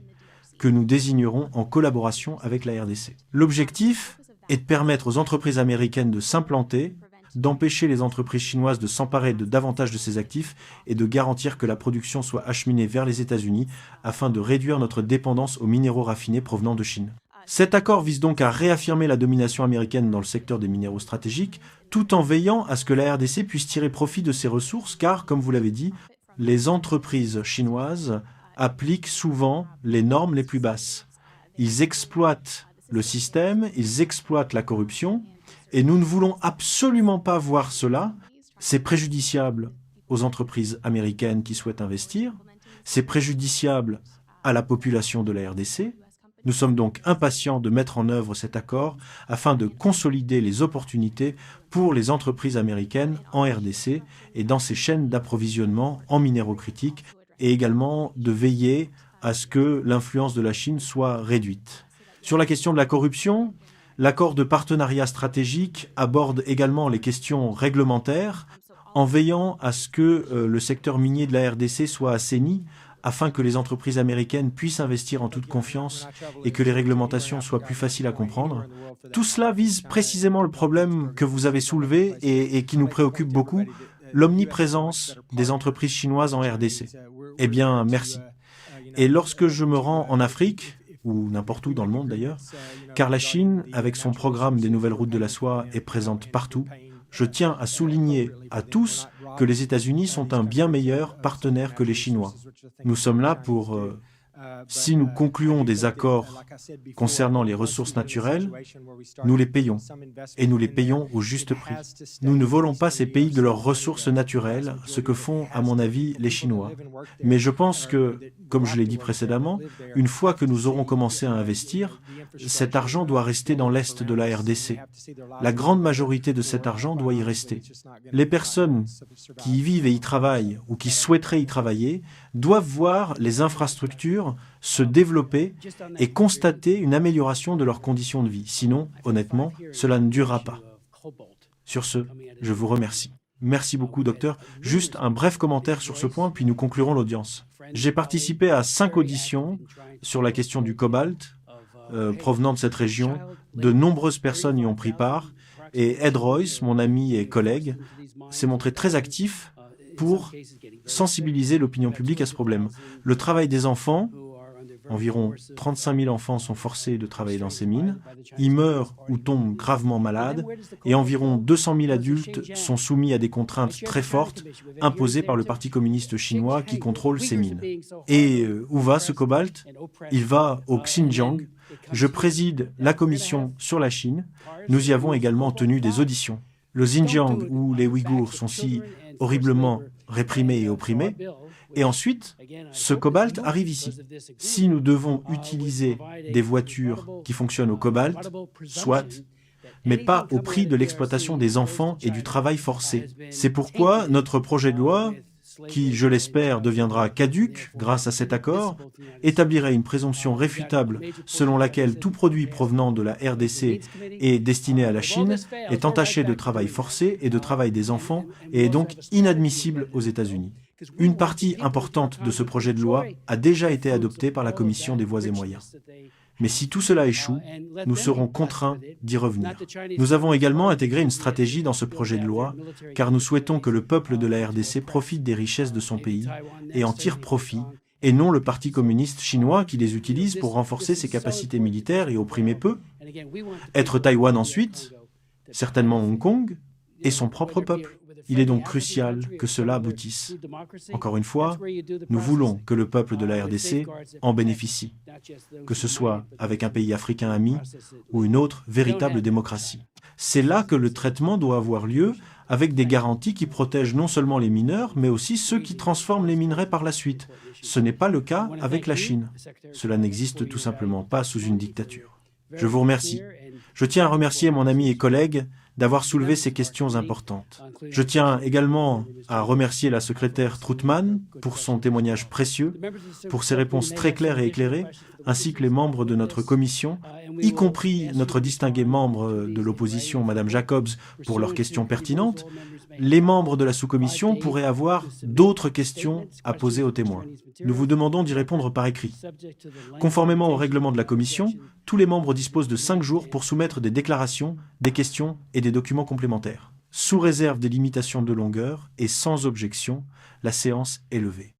que nous désignerons en collaboration avec la RDC. L'objectif est de permettre aux entreprises américaines de s'implanter, d'empêcher les entreprises chinoises de s'emparer de davantage de ces actifs et de garantir que la production soit acheminée vers les États-Unis afin de réduire notre dépendance aux minéraux raffinés provenant de Chine. Cet accord vise donc à réaffirmer la domination américaine dans le secteur des minéraux stratégiques, tout en veillant à ce que la RDC puisse tirer profit de ces ressources, car, comme vous l'avez dit, les entreprises chinoises appliquent souvent les normes les plus basses. Ils exploitent le système, ils exploitent la corruption, et nous ne voulons absolument pas voir cela. C'est préjudiciable aux entreprises américaines qui souhaitent investir, c'est préjudiciable à la population de la RDC. Nous sommes donc impatients de mettre en œuvre cet accord afin de consolider les opportunités pour les entreprises américaines en RDC et dans ces chaînes d'approvisionnement en minéraux critiques, et également de veiller à ce que l'influence de la Chine soit réduite. Sur la question de la corruption, l'accord de partenariat stratégique aborde également les questions réglementaires en veillant à ce que le secteur minier de la RDC soit assaini afin que les entreprises américaines puissent investir en toute confiance et que les réglementations soient plus faciles à comprendre. Tout cela vise précisément le problème que vous avez soulevé et qui nous préoccupe beaucoup, l'omniprésence des entreprises chinoises en RDC. Eh bien, merci. Et lorsque je me rends en Afrique, ou n'importe où dans le monde d'ailleurs, car la Chine, avec son programme des nouvelles routes de la soie, est présente partout, Je tiens à souligner à tous que les États-Unis sont un bien meilleur partenaire que les Chinois. Nous sommes là pour... si nous concluons des accords concernant les ressources naturelles, nous les payons, et nous les payons au juste prix. Nous ne volons pas ces pays de leurs ressources naturelles, ce que font, à mon avis, les Chinois. Mais je pense que, comme je l'ai dit précédemment, une fois que nous aurons commencé à investir, cet argent doit rester dans l'Est de la RDC. La grande majorité de cet argent doit y rester. Les personnes qui y vivent et y travaillent, ou qui souhaiteraient y travailler, doivent voir les infrastructures se développer et constater une amélioration de leurs conditions de vie. Sinon, honnêtement, cela ne durera pas. Sur ce, je vous remercie. Merci beaucoup, docteur. Juste un bref commentaire sur ce point, puis nous conclurons l'audience. J'ai participé à 5 auditions sur la question du cobalt provenant de cette région. De nombreuses personnes y ont pris part, et Ed Royce, mon ami et collègue, s'est montré très actif pour sensibiliser l'opinion publique à ce problème. Le travail des enfants, environ 35 000 enfants sont forcés de travailler dans ces mines, ils meurent ou tombent gravement malades, et environ 200 000 adultes sont soumis à des contraintes très fortes imposées par le Parti communiste chinois qui contrôle ces mines. Et où va ce cobalt? Il va au Xinjiang. Je préside la commission sur la Chine. Nous y avons également tenu des auditions. Le Xinjiang, où les Ouïghours sont si horriblement réprimés et opprimés, et ensuite, ce cobalt arrive ici. Si nous devons utiliser des voitures qui fonctionnent au cobalt, soit, mais pas au prix de l'exploitation des enfants et du travail forcé. C'est pourquoi notre projet de loi, qui, je l'espère, deviendra caduc grâce à cet accord, établirait une présomption réfutable selon laquelle tout produit provenant de la RDC et destiné à la Chine est entaché de travail forcé et de travail des enfants et est donc inadmissible aux États-Unis. Une partie importante de ce projet de loi a déjà été adoptée par la Commission des voies et moyens. Mais si tout cela échoue, nous serons contraints d'y revenir. Nous avons également intégré une stratégie dans ce projet de loi, car nous souhaitons que le peuple de la RDC profite des richesses de son pays et en tire profit, et non le Parti communiste chinois qui les utilise pour renforcer ses capacités militaires et opprimer peu. Être Taïwan ensuite, certainement Hong Kong, et son propre peuple. Il est donc crucial que cela aboutisse. Encore une fois, nous voulons que le peuple de la RDC en bénéficie, que ce soit avec un pays africain ami ou une autre véritable démocratie. C'est là que le traitement doit avoir lieu avec des garanties qui protègent non seulement les mineurs, mais aussi ceux qui transforment les minerais par la suite. Ce n'est pas le cas avec la Chine. Cela n'existe tout simplement pas sous une dictature. Je vous remercie. Je tiens à remercier mon ami et collègue d'avoir soulevé ces questions importantes. Je tiens également à remercier la secrétaire Troutman pour son témoignage précieux, pour ses réponses très claires et éclairées, ainsi que les membres de notre commission, y compris notre distingué membre de l'opposition, Madame Jacobs, pour leurs questions pertinentes. Les membres de la sous-commission pourraient avoir d'autres questions à poser aux témoins. Nous vous demandons d'y répondre par écrit. Conformément au règlement de la commission, tous les membres disposent de 5 jours pour soumettre des déclarations, des questions et des documents complémentaires. Sous réserve des limitations de longueur et sans objection, la séance est levée.